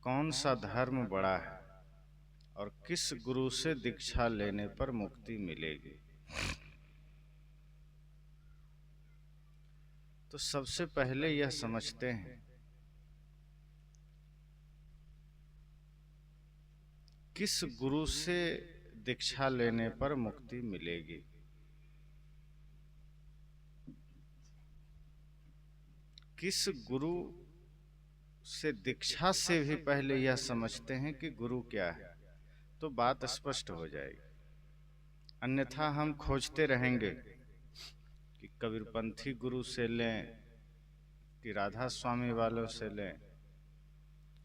कौन सा धर्म बड़ा है और किस गुरु से दीक्षा लेने पर मुक्ति मिलेगी। तो सबसे पहले यह समझते हैं किस गुरु से दीक्षा लेने पर मुक्ति मिलेगी। किस गुरु से दीक्षा से भी पहले यह समझते हैं कि गुरु क्या है, तो बात स्पष्ट हो जाएगी। अन्यथा हम खोजते रहेंगे कि कबीरपंथी गुरु से लें कि राधा स्वामी वालों से लें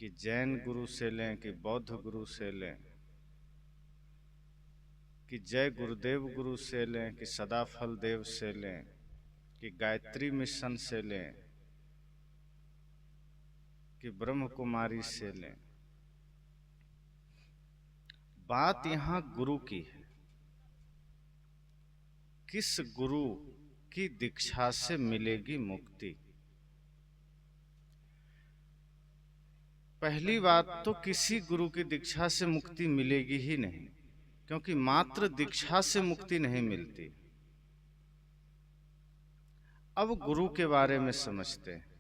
कि जैन गुरु से लें कि बौद्ध गुरु से लें कि जय गुरुदेव गुरु से लें कि सदाफल देव से लें कि गायत्री मिशन से लें कि ब्रह्म कुमारी से लें। बात यहाँ गुरु की है। किस गुरु की दीक्षा से मिलेगी मुक्ति। पहली बात तो किसी गुरु की दीक्षा से मुक्ति मिलेगी ही नहीं, क्योंकि मात्र दीक्षा से मुक्ति नहीं मिलती। अब गुरु के बारे में समझते हैं।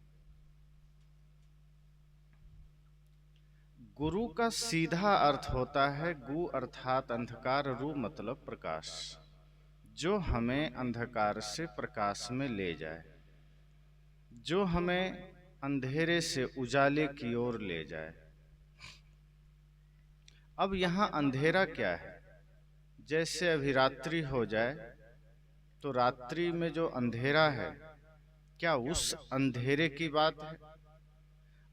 गुरु का सीधा अर्थ होता है गु अर्थात अंधकार, रु मतलब प्रकाश, जो हमें अंधकार से प्रकाश में ले जाए, जो हमें अंधेरे से उजाले की ओर ले जाए। अब यहाँ अंधेरा क्या है? जैसे अभी रात्रि हो जाए तो रात्रि में जो अंधेरा है, क्या उस अंधेरे की बात है?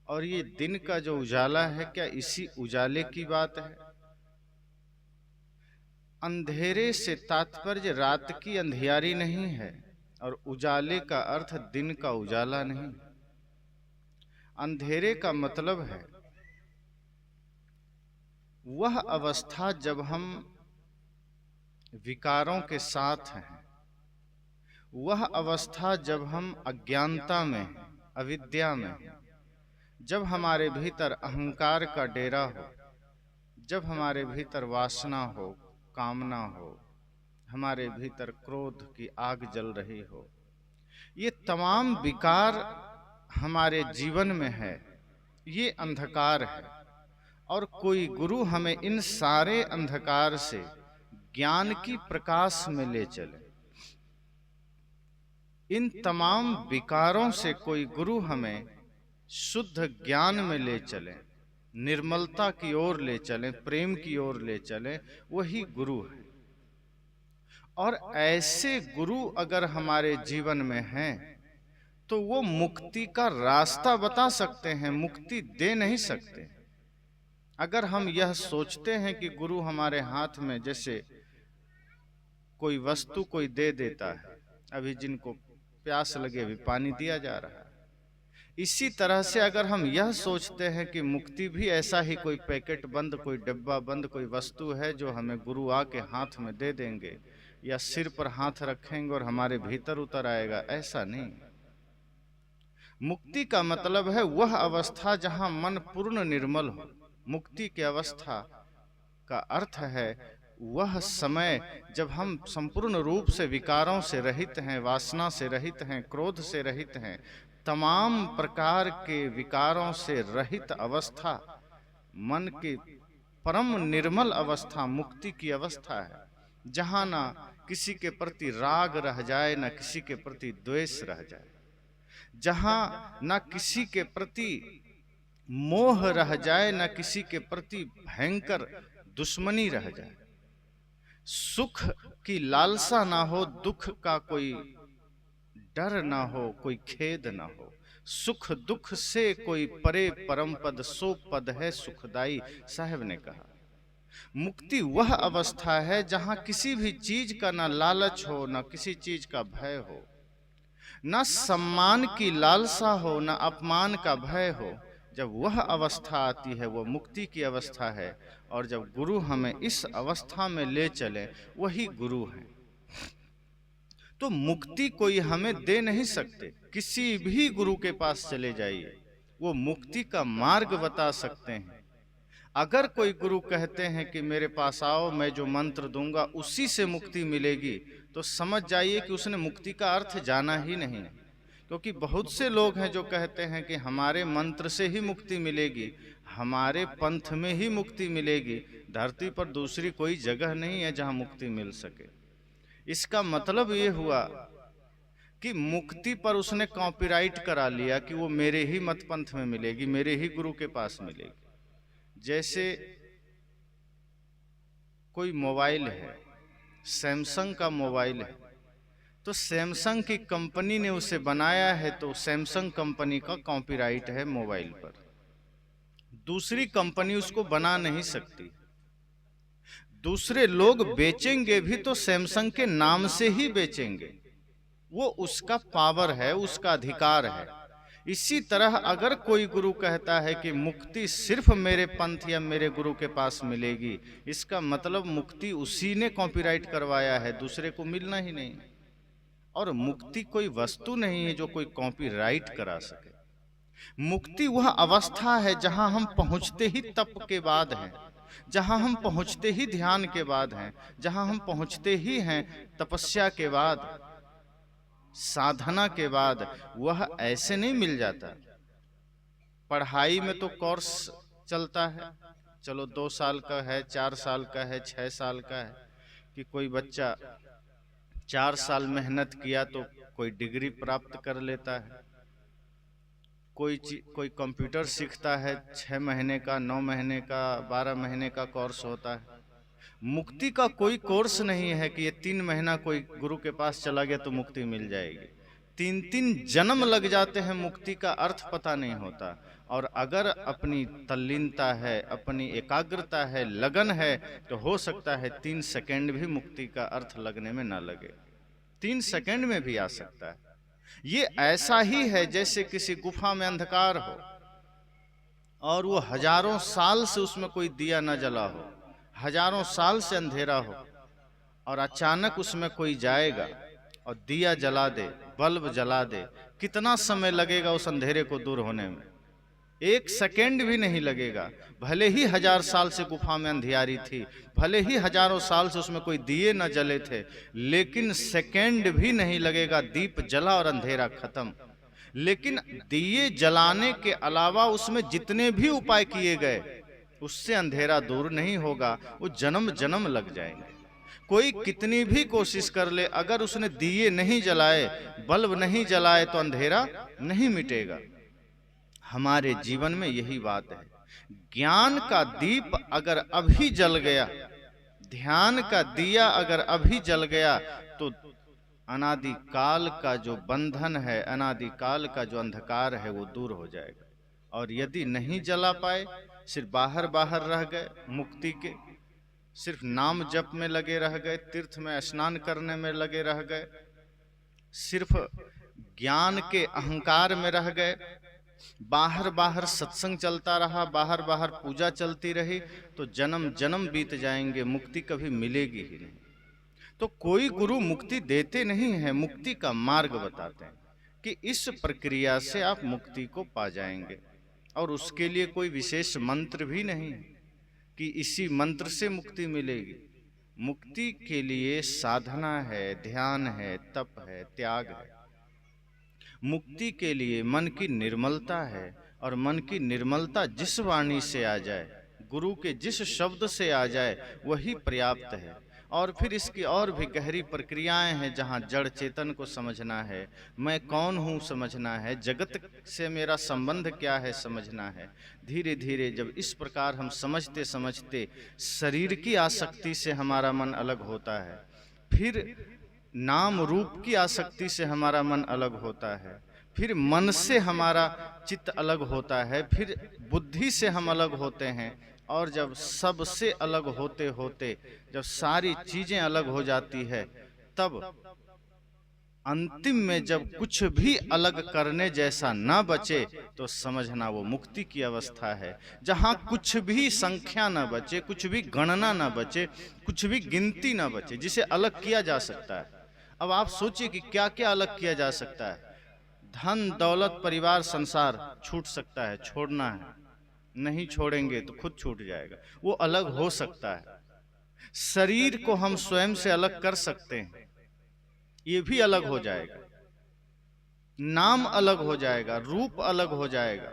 और ये दिन का जो उजाला है, क्या इसी उजाले की बात है? अंधेरे से तात्पर्य रात की अंधियारी नहीं है और उजाले का अर्थ दिन का उजाला नहीं। अंधेरे का मतलब है वह अवस्था जब हम विकारों के साथ हैं, वह अवस्था जब हम अज्ञानता में, अविद्या में, जब हमारे भीतर अहंकार का डेरा हो, जब हमारे भीतर वासना हो, कामना हो, हमारे भीतर क्रोध की आग जल रही हो, ये तमाम विकार हमारे जीवन में है, ये अंधकार है। और कोई गुरु हमें इन सारे अंधकार से ज्ञान की प्रकाश में ले चले। इन तमाम विकारों से कोई गुरु हमें शुद्ध ज्ञान में ले चले, निर्मलता की ओर ले चले, प्रेम की ओर ले चले, वही गुरु है। और ऐसे गुरु अगर हमारे जीवन में हैं तो वो मुक्ति का रास्ता बता सकते हैं, मुक्ति दे नहीं सकते। अगर हम यह सोचते हैं कि गुरु हमारे हाथ में जैसे कोई वस्तु कोई दे देता है, अभी जिनको प्यास लगे अभी पानी दिया जा रहा है, इसी तरह से अगर हम यह सोचते हैं कि मुक्ति भी ऐसा ही कोई पैकेट बंद, कोई डब्बा बंद कोई वस्तु है जो हमें गुरु आके हाथ में दे देंगे या सिर पर हाथ रखेंगे और हमारे भीतर उतर आएगा, ऐसा नहीं। मुक्ति का मतलब है वह अवस्था जहां मन पूर्ण निर्मल हो। मुक्ति की अवस्था का अर्थ है वह समय जब हम संपूर्ण रूप से विकारों से रहित हैं, वासना से रहित हैं, क्रोध से रहित हैं, तमाम प्रकार के विकारों से रहित अवस्था, मन की परम निर्मल अवस्था मुक्ति की अवस्था है, जहां ना किसी के प्रति राग रह जाए, ना किसी के प्रति द्वेष रह जाए, जहां ना किसी के प्रति मोह रह जाए, ना किसी के प्रति भयंकर दुश्मनी रह जाए, सुख की लालसा ना हो, दुख का कोई डर ना हो, कोई खेद ना हो, सुख दुख से कोई परे परम पद, सो पद है सुखदाई, साहब ने कहा। मुक्ति वह अवस्था है जहां किसी भी चीज का ना लालच हो, ना किसी चीज का भय हो, ना सम्मान की लालसा हो, ना अपमान का भय हो। जब वह अवस्था आती है वो मुक्ति की अवस्था है। और जब गुरु हमें इस अवस्था में ले चले वही गुरु है। तो मुक्ति कोई हमें दे नहीं सकते। किसी भी गुरु के पास चले जाइए, वो मुक्ति का मार्ग बता सकते हैं। अगर कोई गुरु कहते हैं कि मेरे पास आओ, मैं जो मंत्र दूंगा उसी से मुक्ति मिलेगी, तो समझ जाइए कि उसने मुक्ति का अर्थ जाना ही नहीं। क्योंकि बहुत से लोग हैं जो कहते हैं कि हमारे मंत्र से ही मुक्ति मिलेगी, हमारे पंथ में ही मुक्ति मिलेगी, धरती पर दूसरी कोई जगह नहीं है जहां मुक्ति मिल सके। इसका मतलब ये हुआ कि मुक्ति पर उसने कॉपीराइट करा लिया कि वो मेरे ही मत पंथ में मिलेगी, मेरे ही गुरु के पास मिलेगी। जैसे कोई मोबाइल है, सैमसंग का मोबाइल है, तो सैमसंग की कंपनी ने उसे बनाया है, तो सैमसंग कंपनी का कॉपीराइट है मोबाइल पर, दूसरी कंपनी उसको बना नहीं सकती। दूसरे लोग बेचेंगे भी तो सैमसंग के नाम से ही बेचेंगे, वो उसका पावर है, उसका अधिकार है। इसी तरह अगर कोई गुरु कहता है कि मुक्ति सिर्फ मेरे पंथ या मेरे गुरु के पास मिलेगी, इसका मतलब मुक्ति उसी ने कॉपीराइट करवाया है, दूसरे को मिलना ही नहीं। और मुक्ति कोई वस्तु नहीं है जो कोई कॉपीराइट करा सके। मुक्ति वह अवस्था है जहां हम पहुंचते ही तप के बाद हैं, जहां हम पहुंचते ही ध्यान के बाद हैं, जहां हम पहुंचते ही हैं तपस्या के बाद, साधना के बाद। वह ऐसे नहीं मिल जाता। पढ़ाई में तो कोर्स चलता है, चलो 2 साल का है, 4 साल का है, 6 साल का है, कि कोई बच्चा 4 साल मेहनत किया तो कोई डिग्री प्राप्त कर लेता है। कोई कंप्यूटर सीखता है, 6 महीने का, 9 महीने का, 12 महीने का कोर्स होता है। मुक्ति का कोई कोर्स नहीं है कि ये 3 महीना कोई गुरु के पास चला गया तो मुक्ति मिल जाएगी। 3 जन्म लग जाते हैं, मुक्ति का अर्थ पता नहीं होता। और अगर अपनी तल्लीनता है, अपनी एकाग्रता है, लगन है, तो हो सकता है 3 सेकंड भी मुक्ति का अर्थ लगने में ना लगे, 3 सेकंड में भी आ सकता है। ये ऐसा ही है जैसे किसी गुफा में अंधकार हो और वो हजारों साल से उसमें कोई दिया न जला हो, हजारों साल से अंधेरा हो, और अचानक उसमें कोई जाएगा और दिया जला दे, बल्ब जला दे। कितना समय लगेगा उस अंधेरे को दूर होने में? 1 सेकंड भी नहीं लगेगा। भले ही 1000 साल से गुफा में अंधियारी थी, भले ही हजारों साल से उसमें कोई दिए न जले थे, लेकिन सेकंड भी नहीं लगेगा, दीप जला और अंधेरा खत्म। लेकिन दिए जलाने के अलावा उसमें जितने भी उपाय किए गए, उससे अंधेरा दूर नहीं होगा, वो जन्म जन्म लग जाएंगे। कोई कितनी भी कोशिश कर ले, अगर उसने दिए नहीं जलाए, बल्ब नहीं जलाए, तो अंधेरा नहीं मिटेगा। हमारे जीवन में यही बात है। ज्ञान का दीप अगर अभी जल गया, ध्यान का दिया अगर अभी जल गया, तो अनादि काल का जो बंधन है, अनादि काल का जो अंधकार है, वो दूर हो जाएगा। और यदि नहीं जला पाए, सिर्फ बाहर बाहर रह गए मुक्ति के, सिर्फ नाम जप में लगे रह गए, तीर्थ में स्नान करने में लगे रह गए, सिर्फ ज्ञान के अहंकार में रह गए, बाहर बाहर सत्संग चलता रहा, बाहर बाहर पूजा चलती रही, तो जन्म जन्म बीत जाएंगे, मुक्ति कभी मिलेगी ही नहीं। तो कोई गुरु मुक्ति देते नहीं है, मुक्ति का मार्ग बताते हैं कि इस प्रक्रिया से आप मुक्ति को पा जाएंगे। और उसके लिए कोई विशेष मंत्र भी नहीं है कि इसी मंत्र से मुक्ति मिलेगी। मुक्ति के लिए साधना है, ध्यान है, तप है, त्याग है। मुक्ति के लिए मन की निर्मलता है, और मन की निर्मलता जिस वाणी से आ जाए, गुरु के जिस शब्द से आ जाए, वही पर्याप्त है। और फिर इसकी और भी गहरी प्रक्रियाएं हैं, जहाँ जड़ चेतन को समझना है, मैं कौन हूँ समझना है, जगत से मेरा संबंध क्या है समझना है। धीरे धीरे जब इस प्रकार हम समझते समझते शरीर की आसक्ति से हमारा मन अलग होता है, फिर नाम रूप की आसक्ति से हमारा मन अलग होता है, फिर मन से हमारा चित्त अलग होता है, फिर बुद्धि से हम अलग होते हैं, और जब सबसे अलग होते होते जब सारी चीजें अलग हो जाती है, तब अंतिम में जब कुछ भी अलग करने जैसा ना बचे, तो समझना वो मुक्ति की अवस्था है, जहाँ कुछ भी संख्या ना बचे, कुछ भी गणना ना बचे, कुछ भी गिनती ना बचे, जिसे अलग किया जा सकता है। अब आप सोचिए कि क्या क्या अलग किया जा सकता है। धन दौलत परिवार संसार छूट सकता है, छोड़ना है, नहीं छोड़ेंगे तो खुद छूट जाएगा, वो अलग हो सकता है। शरीर को हम स्वयं से अलग कर सकते हैं, ये भी अलग हो जाएगा, नाम अलग हो जाएगा, रूप अलग हो जाएगा,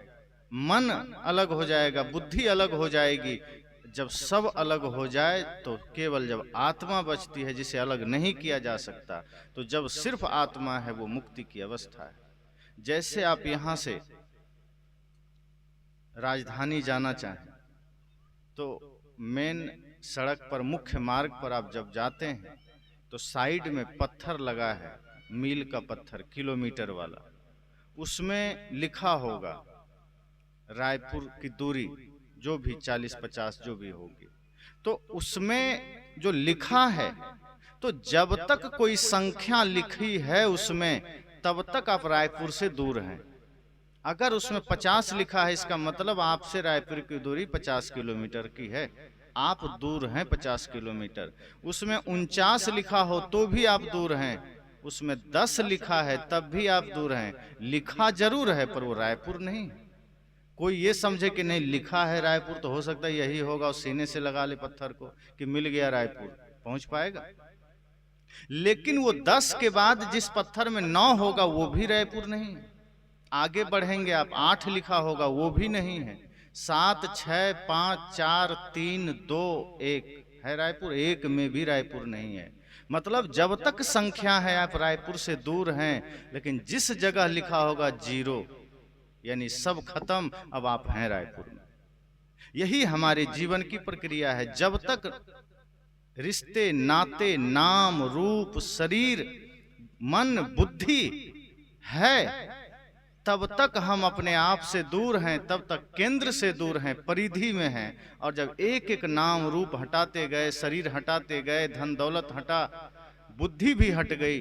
मन अलग हो जाएगा, बुद्धि अलग हो जाएगी। जब सब अलग हो जाए तो केवल जब आत्मा बचती है जिसे अलग नहीं किया जा सकता, तो जब सिर्फ आत्मा है वो मुक्ति की अवस्था है। जैसे आप यहां से राजधानी जाना चाहें तो मेन सड़क पर, मुख्य मार्ग पर आप जब जाते हैं तो साइड में पत्थर लगा है, मील का पत्थर, किलोमीटर वाला, उसमें लिखा होगा रायपुर की दूरी जो भी 40-50 जो भी होगी, तो उसमें जो लिखा है, तो जब तक कोई संख्या लिखी है उसमें, तब तक आप रायपुर से दूर हैं। अगर उसमें 50 लिखा है, इसका मतलब आपसे रायपुर की दूरी 50 किलोमीटर की है, आप दूर हैं 50 किलोमीटर। उसमें 49 लिखा हो तो भी आप दूर हैं, उसमें 10 लिखा है तब भी आप दूर हैं। लिखा जरूर है पर वो रायपुर नहीं। कोई ये समझे कि नहीं लिखा है रायपुर तो हो सकता है यही होगा, और सीने से लगा ले पत्थर को कि मिल गया रायपुर, पहुंच पाएगा? लेकिन वो 10 के बाद जिस पत्थर में 9 होगा वो भी रायपुर नहीं है। आगे बढ़ेंगे आप, 8 लिखा होगा वो भी नहीं है, 7, 6, 5, 4, 3, 2, 1 है रायपुर, 1 में भी रायपुर नहीं है। मतलब जब तक संख्या है आप रायपुर से दूर हैं, लेकिन जिस जगह लिखा होगा 0 यानी सब खत्म, अब आप हैं रायपुर में। यही हमारे जीवन की प्रक्रिया है। जब तक रिश्ते नाते नाम रूप शरीर मन बुद्धि है, तब तक हम अपने आप से दूर हैं, तब तक केंद्र से दूर हैं, परिधि में हैं। और जब एक एक नाम रूप हटाते गए, शरीर हटाते गए, धन दौलत हटा, बुद्धि भी हट गई,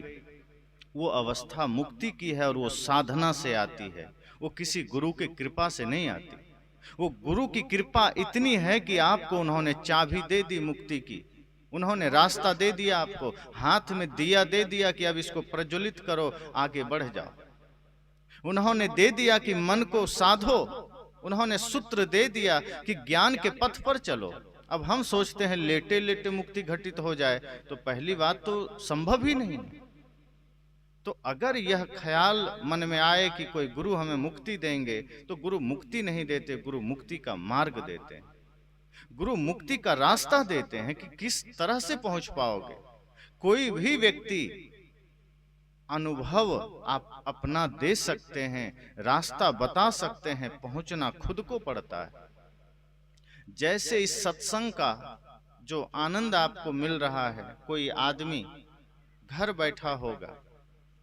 वो अवस्था मुक्ति की है। और वो साधना से आती है, वो किसी गुरु की कृपा से नहीं आती। वो गुरु की कृपा इतनी है कि आपको उन्होंने चाबी दे दी मुक्ति की, उन्होंने रास्ता दे दिया, आपको हाथ में दिया दे दिया कि अब इसको प्रज्वलित करो, आगे बढ़ जाओ। उन्होंने दे दिया कि मन को साधो, उन्होंने सूत्र दे दिया कि ज्ञान के पथ पर चलो। अब हम सोचते हैं लेटे लेटे मुक्ति घटित हो जाए, तो पहली बात तो संभव ही नहीं। तो अगर यह ख्याल मन में आए कि कोई गुरु हमें मुक्ति देंगे, तो गुरु मुक्ति नहीं देते, गुरु मुक्ति का मार्ग देते हैं, गुरु मुक्ति का रास्ता देते हैं कि किस तरह से पहुंच पाओगे। कोई भी व्यक्ति अनुभव आप अपना दे सकते हैं, रास्ता बता सकते हैं, पहुंचना खुद को पड़ता है। जैसे इस सत्संग का जो आनंद आपको मिल रहा है, कोई आदमी घर बैठा होगा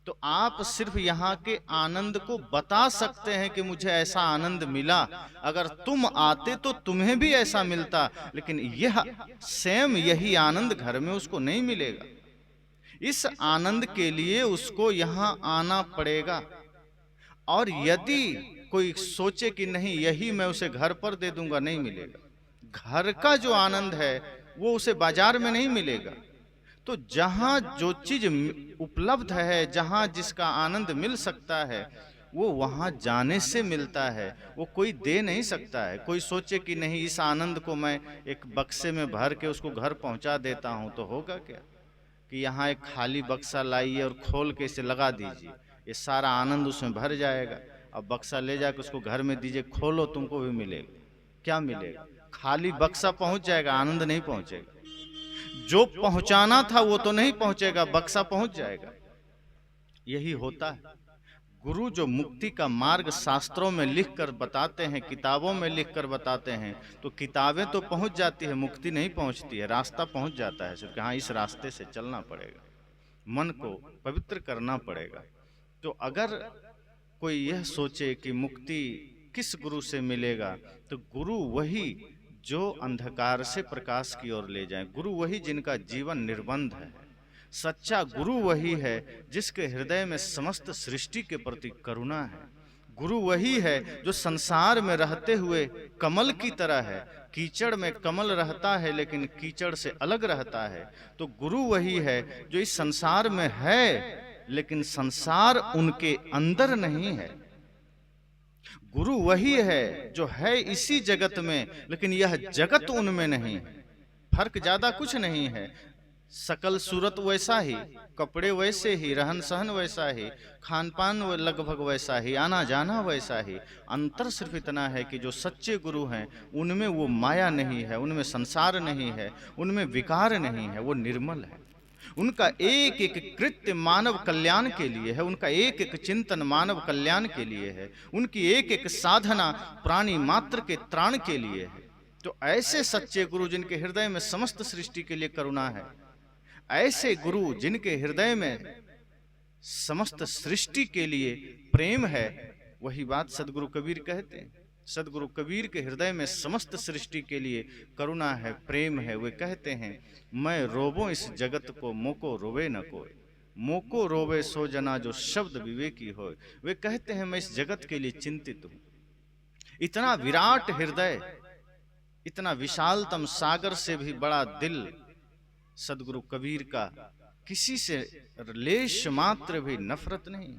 तो आप सिर्फ यहाँ के आनंद को बता सकते हैं कि मुझे ऐसा आनंद मिला, अगर तुम आते तो तुम्हें भी ऐसा मिलता, लेकिन यह सेम यही आनंद घर में उसको नहीं मिलेगा। इस आनंद के लिए उसको यहाँ आना पड़ेगा। और यदि कोई सोचे कि नहीं यही मैं उसे घर पर दे दूंगा, नहीं मिलेगा। घर का जो आनंद है वो उसे बाजार में नहीं मिलेगा। तो जहाँ जो चीज उपलब्ध है, जहाँ जिसका आनंद मिल सकता है, वो वहाँ जाने से मिलता है, वो कोई दे नहीं सकता है। कोई सोचे कि नहीं इस आनंद को मैं एक बक्से में भर के उसको घर पहुँचा देता हूँ, तो होगा क्या कि यहाँ एक खाली बक्सा लाइए और खोल के इसे लगा दीजिए, ये सारा आनंद उसमें भर जाएगा। अब बक्सा ले जाकर उसको घर में दीजिए, खोलो, तुमको भी मिलेगा। क्या मिलेगा? खाली बक्सा पहुंच जाएगा, आनंद नहीं पहुंचेगा। जो पहुंचाना था वो तो नहीं पहुंचेगा, बक्सा पहुंच जाएगा। यही होता है। गुरु जो मुक्ति का मार्ग शास्त्रों में लिख कर बताते हैं, किताबों में लिख कर बताते हैं, तो किताबें तो पहुंच जाती है, मुक्ति नहीं पहुंचती है। रास्ता पहुंच जाता है, सिर्फ हाँ इस रास्ते से चलना पड़ेगा, मन को पवित्र करना पड़ेगा। तो अगर कोई यह सोचे कि मुक्ति किस गुरु से मिलेगा, तो गुरु वही जो अंधकार से प्रकाश की ओर ले जाए, गुरु वही जिनका जीवन निर्बंध है। सच्चा गुरु वही है जिसके हृदय में समस्त सृष्टि के प्रति करुणा है। गुरु वही है जो संसार में रहते हुए कमल की तरह है। कीचड़ में कमल रहता है लेकिन कीचड़ से अलग रहता है। तो गुरु वही है जो इस संसार में है लेकिन संसार उनके अंदर नहीं है। गुरु वही है जो है इसी जगत में, लेकिन यह जगत उनमें नहीं है। फर्क ज्यादा कुछ नहीं है। सकल सूरत वैसा ही, कपड़े वैसे ही, रहन सहन वैसा ही, खान पान लगभग वैसा ही, आना जाना वैसा ही। अंतर सिर्फ इतना है कि जो सच्चे गुरु हैं उनमें वो माया नहीं है, उनमें संसार नहीं है, उनमें विकार नहीं है, वो निर्मल है। उनका एक एक कृत्य मानव कल्याण के लिए है, उनका एक एक चिंतन मानव कल्याण के लिए है, उनकी एक एक साधना प्राणी मात्र के त्राण के लिए है। तो ऐसे सच्चे गुरु जिनके हृदय में समस्त सृष्टि के लिए करुणा है, ऐसे गुरु जिनके हृदय में समस्त सृष्टि के लिए प्रेम है, वही बात सदगुरु कबीर कहते हैं। सदगुरु कबीर के हृदय में समस्त सृष्टि के लिए करुणा है, प्रेम है। वे कहते हैं, मैं रोबो इस जगत को, मोको रोवे न कोई, मोको रोवे सो जना जो शब्द विवेकी हो। वे कहते हैं, मैं इस जगत के लिए चिंतित हूं। इतना विराट हृदय, इतना विशालतम सागर से भी बड़ा दिल सदगुरु कबीर का, किसी से लेश मात्र भी नफरत नहीं।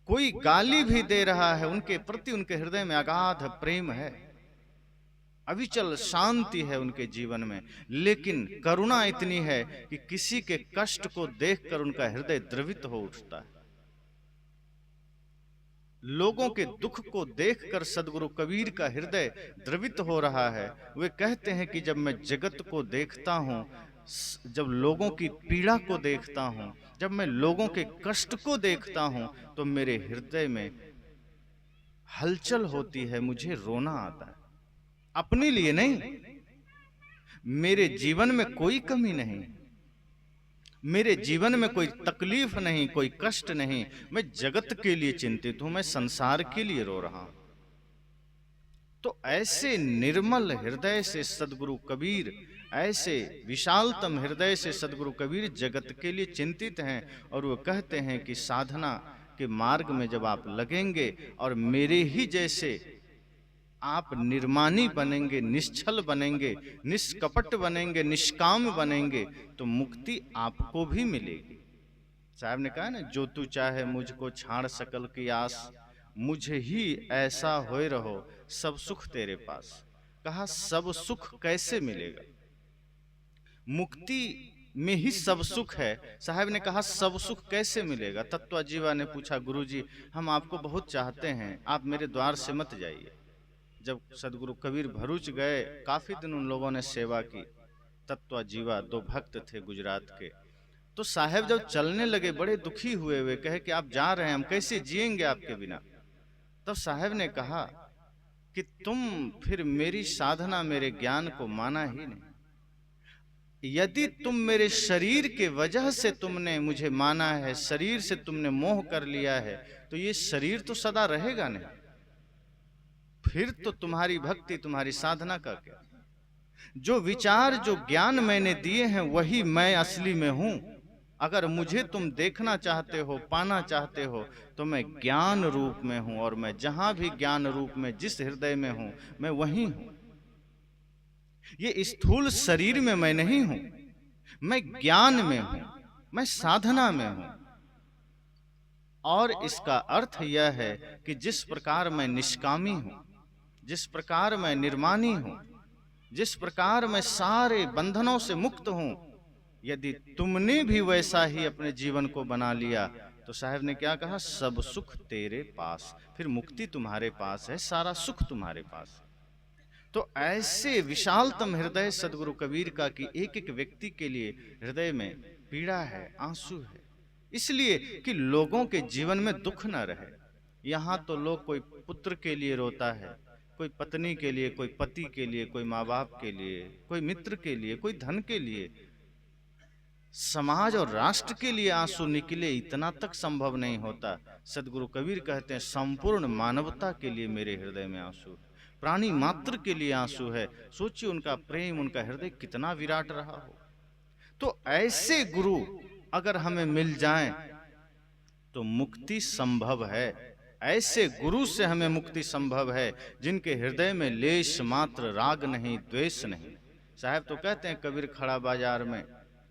कोई गाली भी दे रहा है, उनके प्रति उनके हृदय में अगाध प्रेम है, अविचल शांति है उनके जीवन में। लेकिन करुणा इतनी है कि किसी के कष्ट को देखकर उनका हृदय द्रवित हो उठता है। लोगों के दुख को देखकर सदगुरु कबीर का हृदय द्रवित हो रहा है। वे कहते हैं कि जब मैं जगत को देखता हूं, जब लोगों की पीड़ा को देखता हूं, जब मैं लोगों के कष्ट को देखता हूं, तो मेरे हृदय में हलचल होती है, मुझे रोना आता है। अपने लिए नहीं, मेरे जीवन में कोई कमी नहीं, मेरे जीवन में कोई तकलीफ नहीं, कोई कष्ट नहीं। मैं जगत के लिए चिंतित हूं, मैं संसार के लिए रो रहा हूं। तो ऐसे निर्मल हृदय से सदगुरु कबीर, ऐसे विशालतम हृदय से सदगुरु कबीर जगत के लिए चिंतित हैं। और वो कहते हैं कि साधना के मार्ग में जब आप लगेंगे और मेरे ही जैसे आप निर्मानी बनेंगे, निश्चल बनेंगे, निष्कपट बनेंगे, निष्काम बनेंगे, तो मुक्ति आपको भी मिलेगी। साहब ने कहा ना, जो तू चाहे मुझको छाड़ सकल की आस, मुझे ही ऐसा होए रहो सब सुख तेरे पास। कहा सब सुख कैसे मिलेगा? मुक्ति में ही सब सुख है। साहब ने कहा सब सुख कैसे मिलेगा? तत्वजीवा ने पूछा, गुरुजी हम आपको बहुत चाहते हैं, आप मेरे द्वार से मत जाइए। जब सदगुरु कबीर भरूच गए, काफी दिन उन लोगों ने सेवा की। तत्वजीवा दो भक्त थे गुजरात के। तो साहब जब चलने लगे बड़े दुखी हुए, वे कहे कि आप जा रहे हैं, हम कैसे जिएंगे आपके बिना। तब साहब ने कहा कि तुम फिर मेरी साधना, मेरे ज्ञान को माना ही नहीं। यदि तुम मेरे शरीर के वजह से तुमने मुझे माना है, शरीर से तुमने मोह कर लिया है, तो ये शरीर तो सदा रहेगा नहीं। फिर तो तुम्हारी भक्ति, तुम्हारी साधना का क्या? जो विचार, जो ज्ञान मैंने दिए हैं, वही मैं असली में हूं। अगर मुझे तुम देखना चाहते हो, पाना चाहते हो, तो मैं ज्ञान रूप में हूं। और मैं जहां भी ज्ञान रूप में, जिस हृदय में हूं, मैं वहीं हूं। ये स्थूल शरीर में मैं नहीं हूं, मैं ज्ञान में हूं, मैं साधना में हूं। और इसका अर्थ यह है कि जिस प्रकार मैं निष्कामी हूं, जिस प्रकार मैं निर्मानी हूं, जिस प्रकार मैं सारे बंधनों से मुक्त हूं, यदि तुमने भी वैसा ही अपने जीवन को बना लिया, तो साहब ने क्या कहा? सब सुख तेरे पास। फिर मुक्ति तुम्हारे पास है, सारा सुख तुम्हारे पास। तो ऐसे विशालतम हृदय सदगुरु कबीर का कि एक एक व्यक्ति के लिए हृदय में पीड़ा है, आंसू है, इसलिए कि लोगों के जीवन में दुख न रहे। यहाँ तो लोग कोई पुत्र के लिए रोता है, कोई पत्नी के लिए, कोई पति के लिए, कोई माँ बाप के लिए, कोई मित्र के लिए, कोई धन के लिए। समाज और राष्ट्र के लिए आंसू निकले, इतना तक संभव नहीं होता। सदगुरु कबीर कहते हैं, संपूर्ण मानवता के लिए मेरे हृदय में आंसू, प्राणी मात्र के लिए आंसू है। सोचिए उनका प्रेम, उनका हृदय कितना विराट रहा हो। तो ऐसे गुरु अगर हमें मिल जाएं तो मुक्ति संभव है। ऐसे गुरु से हमें मुक्ति संभव है जिनके हृदय में लेश मात्र राग नहीं, द्वेष नहीं। साहब तो कहते हैं कबीर खड़ा बाजार में,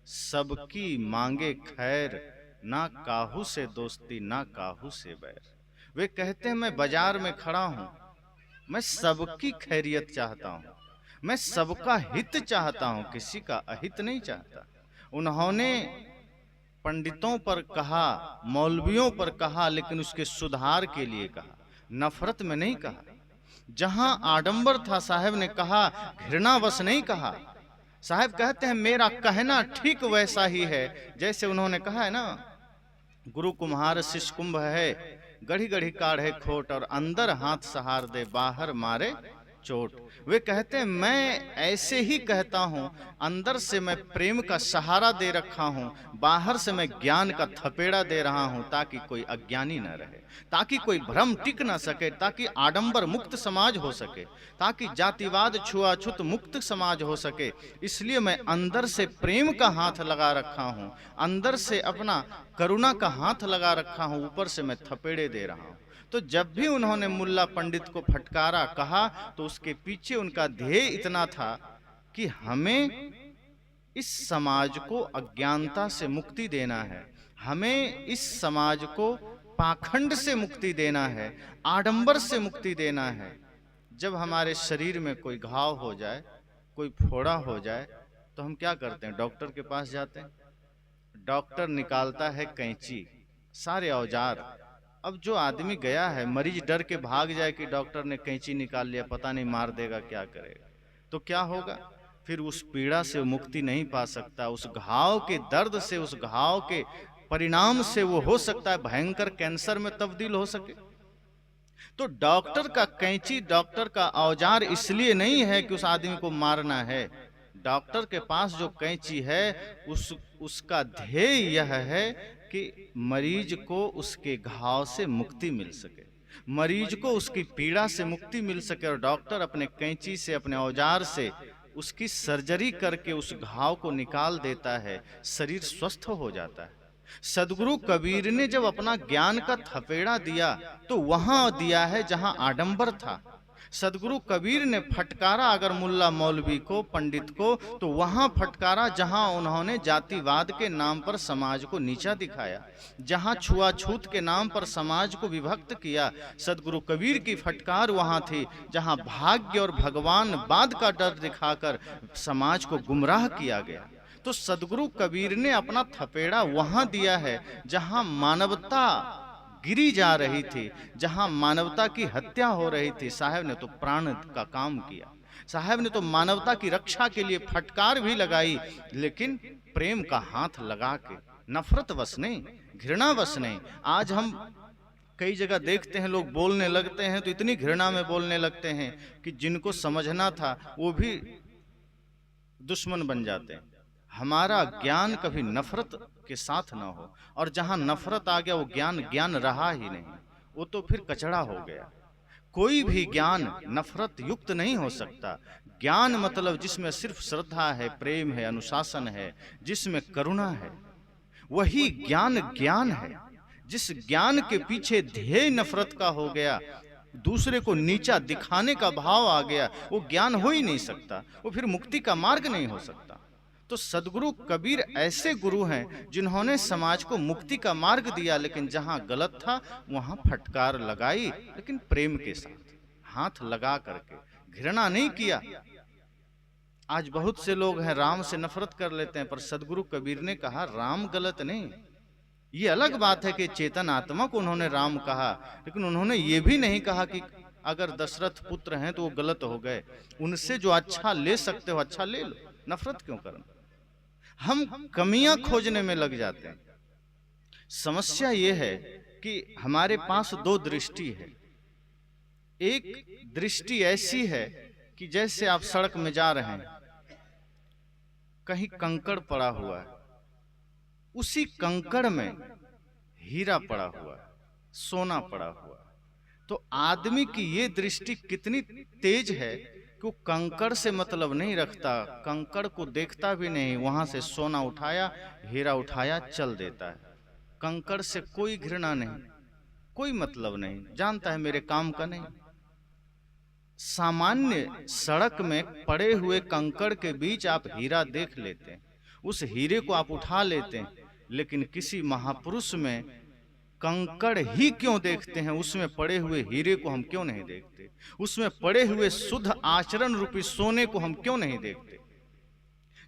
सबकी मांगे खैर ना काहू से दोस्ती ना काहू से बैर। वे कहते हैं मैं बाजार में खड़ा हूं, मैं सबकी खैरियत चाहता हूं, मैं सबका हित चाहता हूं, किसी का अहित नहीं चाहता। उन्होंने पंडितों पर कहा, मौलवियों पर कहा, लेकिन उसके सुधार के लिए कहा, नफरत में नहीं कहा। जहां आडंबर था साहब ने कहा, घृणावश नहीं कहा। साहब कहते हैं मेरा कहना ठीक वैसा ही है जैसे उन्होंने कहा है ना, गुरु कुम्हार शिष्य कुंभ है, गढ़ी गढ़ी काढ़े खोट, और अंदर हाथ सहार दे बाहर मारे चोट। वे कहते हैं मैं ऐसे ही कहता हूं, अंदर से मैं प्रेम का सहारा दे रखा हूं, बाहर से मैं ज्ञान का थपेड़ा दे रहा हूं, ताकि कोई अज्ञानी न रहे, ताकि कोई भ्रम टिक न सके, ताकि आडंबर मुक्त समाज हो सके, ताकि जातिवाद छुआछूत मुक्त समाज हो सके। इसलिए मैं अंदर से प्रेम का हाथ लगा रखा हूं, अंदर से अपना करुणा का हाथ लगा रखा हूं, ऊपर से मैं थपेड़े दे रहा हूं। तो जब भी उन्होंने मुल्ला पंडित को फटकारा कहा, तो उसके पीछे उनका ध्येय इतना था कि हमें इस समाज को अज्ञानता से मुक्ति देना है, हमें इस समाज को पाखंड से मुक्ति देना है, आडंबर से मुक्ति देना है। जब हमारे शरीर में कोई घाव हो जाए, कोई फोड़ा हो जाए, तो हम क्या करते हैं? डॉक्टर के पास जाते हैं। डॉक्टर निकालता है कैंची, सारे औजार। अब जो आदमी गया है, मरीज डर के भाग जाए कि डॉक्टर ने कैंची निकाल लिया, पता नहीं मार देगा, क्या करेगा, तो क्या होगा? फिर उस पीड़ा से मुक्ति नहीं पा सकता, उस घाव के दर्द से, उस घाव के परिणाम से वो हो सकता है भयंकर कैंसर में तब्दील हो सके। तो डॉक्टर का कैंची, डॉक्टर का औजार इसलिए नहीं है कि उस आदमी को मारना है। डॉक्टर के पास जो कैंची है उसका ध्येय यह है कि मरीज को उसके घाव से मुक्ति मिल सके, मरीज को उसकी पीड़ा से मुक्ति मिल सके, और डॉक्टर अपने कैंची से, अपने औजार से उसकी सर्जरी करके उस घाव को निकाल देता है, शरीर स्वस्थ हो जाता है। सदगुरु कबीर ने जब अपना ज्ञान का थपेड़ा दिया तो वहां दिया है जहां आडंबर था। सदगुरु कबीर ने फटकारा अगर मुल्ला मौलवी को, पंडित को, तो वहां फटकारा जहां उन्होंने जातिवाद के नाम पर समाज को नीचा दिखाया, जहां छुआछूत के नाम पर समाज को विभक्त किया। सदगुरु कबीर की फटकार वहां थी जहां भाग्य और भगवान बाद का डर दिखाकर समाज को गुमराह किया गया। तो सदगुरु कबीर ने अपना थपेड़ा वहां दिया है जहां मानवता गिरी जा रही थी, जहां मानवता की हत्या हो रही थी। साहब ने तो प्राण का काम किया, साहब ने तो मानवता की रक्षा के लिए फटकार भी लगाई, लेकिन प्रेम का हाथ लगा के, नफरत वश नहीं, घृणा वश नहीं। आज हम कई जगह देखते हैं लोग बोलने लगते हैं तो इतनी घृणा में बोलने लगते हैं कि जिनको समझना था वो भी दुश्मन बन जाते हैं। हमारा ज्ञान कभी नफरत के साथ ना हो, और जहां नफरत आ गया वो ज्ञान ज्ञान रहा ही नहीं, वो तो फिर कचड़ा हो गया। कोई भी ज्ञान नफरत युक्त नहीं हो सकता। ज्ञान मतलब जिसमें सिर्फ श्रद्धा है, प्रेम है, अनुशासन है, जिसमें करुणा है, वही ज्ञान ज्ञान है। जिस ज्ञान के पीछे ध्येय नफरत का हो गया, दूसरे को नीचा दिखाने का भाव आ गया, वो ज्ञान हो ही नहीं सकता, वो फिर मुक्ति का मार्ग नहीं हो सकता। तो सदगुरु कबीर ऐसे गुरु हैं जिन्होंने समाज को मुक्ति का मार्ग दिया, लेकिन जहां गलत था वहां फटकार लगाई, लेकिन प्रेम के साथ, हाथ लगा करके, घृणा नहीं किया। आज बहुत से लोग हैं राम से नफरत कर लेते हैं, पर सदगुरु कबीर ने कहा राम गलत नहीं। ये अलग बात है कि चेतन आत्मा को उन्होंने राम कहा, लेकिन उन्होंने ये भी नहीं कहा कि अगर दशरथ पुत्र हैं तो वो गलत हो गए, उनसे जो अच्छा ले सकते हो अच्छा ले लो, नफरत क्यों करना। हम कमियां खोजने में लग जाते हैं। समस्या यह है कि हमारे पास दो दृष्टि है। एक दृष्टि ऐसी है कि जैसे आप सड़क में जा रहे हैं, कहीं कंकड़ पड़ा हुआ है, उसी कंकड़ में हीरा पड़ा हुआ है, सोना पड़ा हुआ है। तो आदमी की ये दृष्टि कितनी तेज है कि वो कंकड़ से मतलब नहीं रखता, कंकड़ को देखता भी नहीं, वहां से सोना उठाया, हीरा उठाया, चल देता है। कंकड़ से कोई घृणा नहीं, कोई मतलब नहीं, जानता है मेरे काम का नहीं। सामान्य सड़क में पड़े हुए कंकड़ के बीच आप हीरा देख लेते हैं, उस हीरे को आप उठा लेते हैं, लेकिन किसी महापुरुष में कंकड़ ही क्यों देखते हैं, उसमें पड़े हुए हीरे को हम क्यों नहीं देखते, उसमें पड़े हुए शुद्ध आचरण रूपी सोने को हम क्यों नहीं देखते।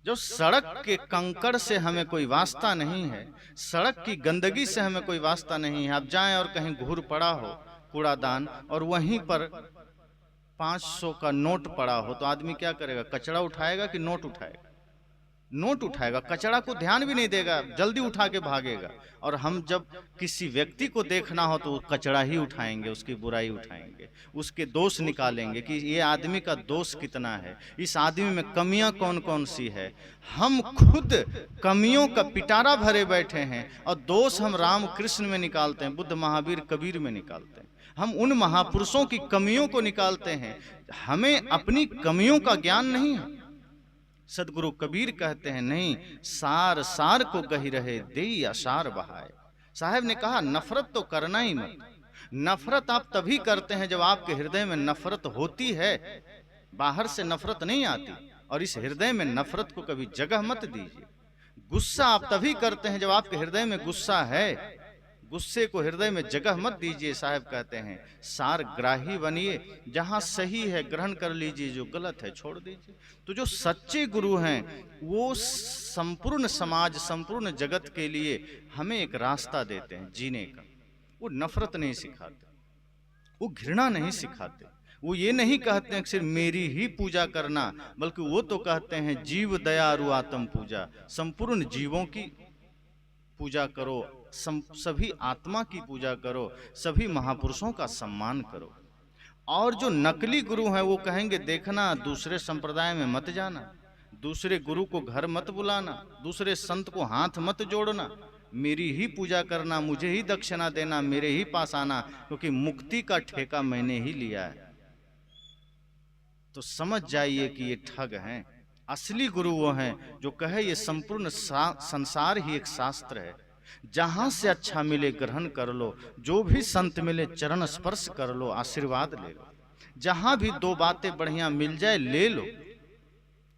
जो सड़क के कंकड़ से हमें कोई वास्ता नहीं है, सड़क की गंदगी से हमें कोई वास्ता नहीं है। आप जाएं और कहीं घूर पड़ा हो कूड़ादान और वहीं पर 500 का नोट पड़ा हो, तो आदमी क्या करेगा, कचरा उठाएगा कि नोट उठाएगा? नोट उठाएगा, कचरा को ध्यान भी नहीं देगा, जल्दी उठा के भागेगा। और हम जब किसी व्यक्ति को देखना हो तो कचरा ही उठाएंगे, उसकी बुराई उठाएंगे, उसके दोष निकालेंगे कि ये आदमी का दोष कितना है, इस आदमी में कमियां कौन कौन सी है। हम खुद कमियों का पिटारा भरे बैठे हैं और दोष हम राम कृष्ण में निकालते हैं, बुद्ध महावीर कबीर में निकालते हैं, हम उन महापुरुषों की कमियों को निकालते हैं। हमें अपनी कमियों का ज्ञान नहीं है। सदगुरु कबीर कहते हैं, नहीं सार सार को गही रहे देई असार बहाए। साहब ने कहा नफरत तो करना ही मत। नफरत आप तभी करते हैं जब आपके हृदय में नफरत होती है, बाहर से नफरत नहीं आती। और इस हृदय में नफरत को कभी जगह मत दीजिए। गुस्सा आप तभी करते हैं जब आपके हृदय में गुस्सा है, गुस्से को हृदय में जगह मत दीजिए। साहब कहते हैं सार ग्राही बनिए, जहां सही है ग्रहण कर लीजिए, जो गलत है छोड़ दीजिए। तो जो सच्चे गुरु हैं वो संपूर्ण समाज, संपूर्ण जगत के लिए हमें एक रास्ता देते हैं जीने का। वो नफरत नहीं सिखाते, वो घृणा नहीं सिखाते, वो ये नहीं कहते हैं कि सिर्फ मेरी ही पूजा करना, बल्कि वो तो कहते हैं जीव दयारु आत्म पूजा, संपूर्ण जीवों की पूजा करो, सभी आत्मा की पूजा करो, सभी महापुरुषों का सम्मान करो। और जो नकली गुरु हैं वो कहेंगे देखना दूसरे संप्रदाय में मत जाना, दूसरे गुरु को घर मत बुलाना, दूसरे संत को हाथ मत जोड़ना, मेरी ही पूजा करना, मुझे ही दक्षिणा देना, मेरे ही पास आना, क्योंकि मुक्ति का ठेका मैंने ही लिया है। तो समझ जाइए कि ये ठग हैं। असली गुरु वो हैं जो कहे ये संपूर्ण संसार ही एक शास्त्र है, जहां से अच्छा मिले ग्रहण कर लो, जो भी संत मिले चरण स्पर्श कर लो, आशीर्वाद ले लो, जहां भी दो बातें बढ़िया मिल जाए ले लो।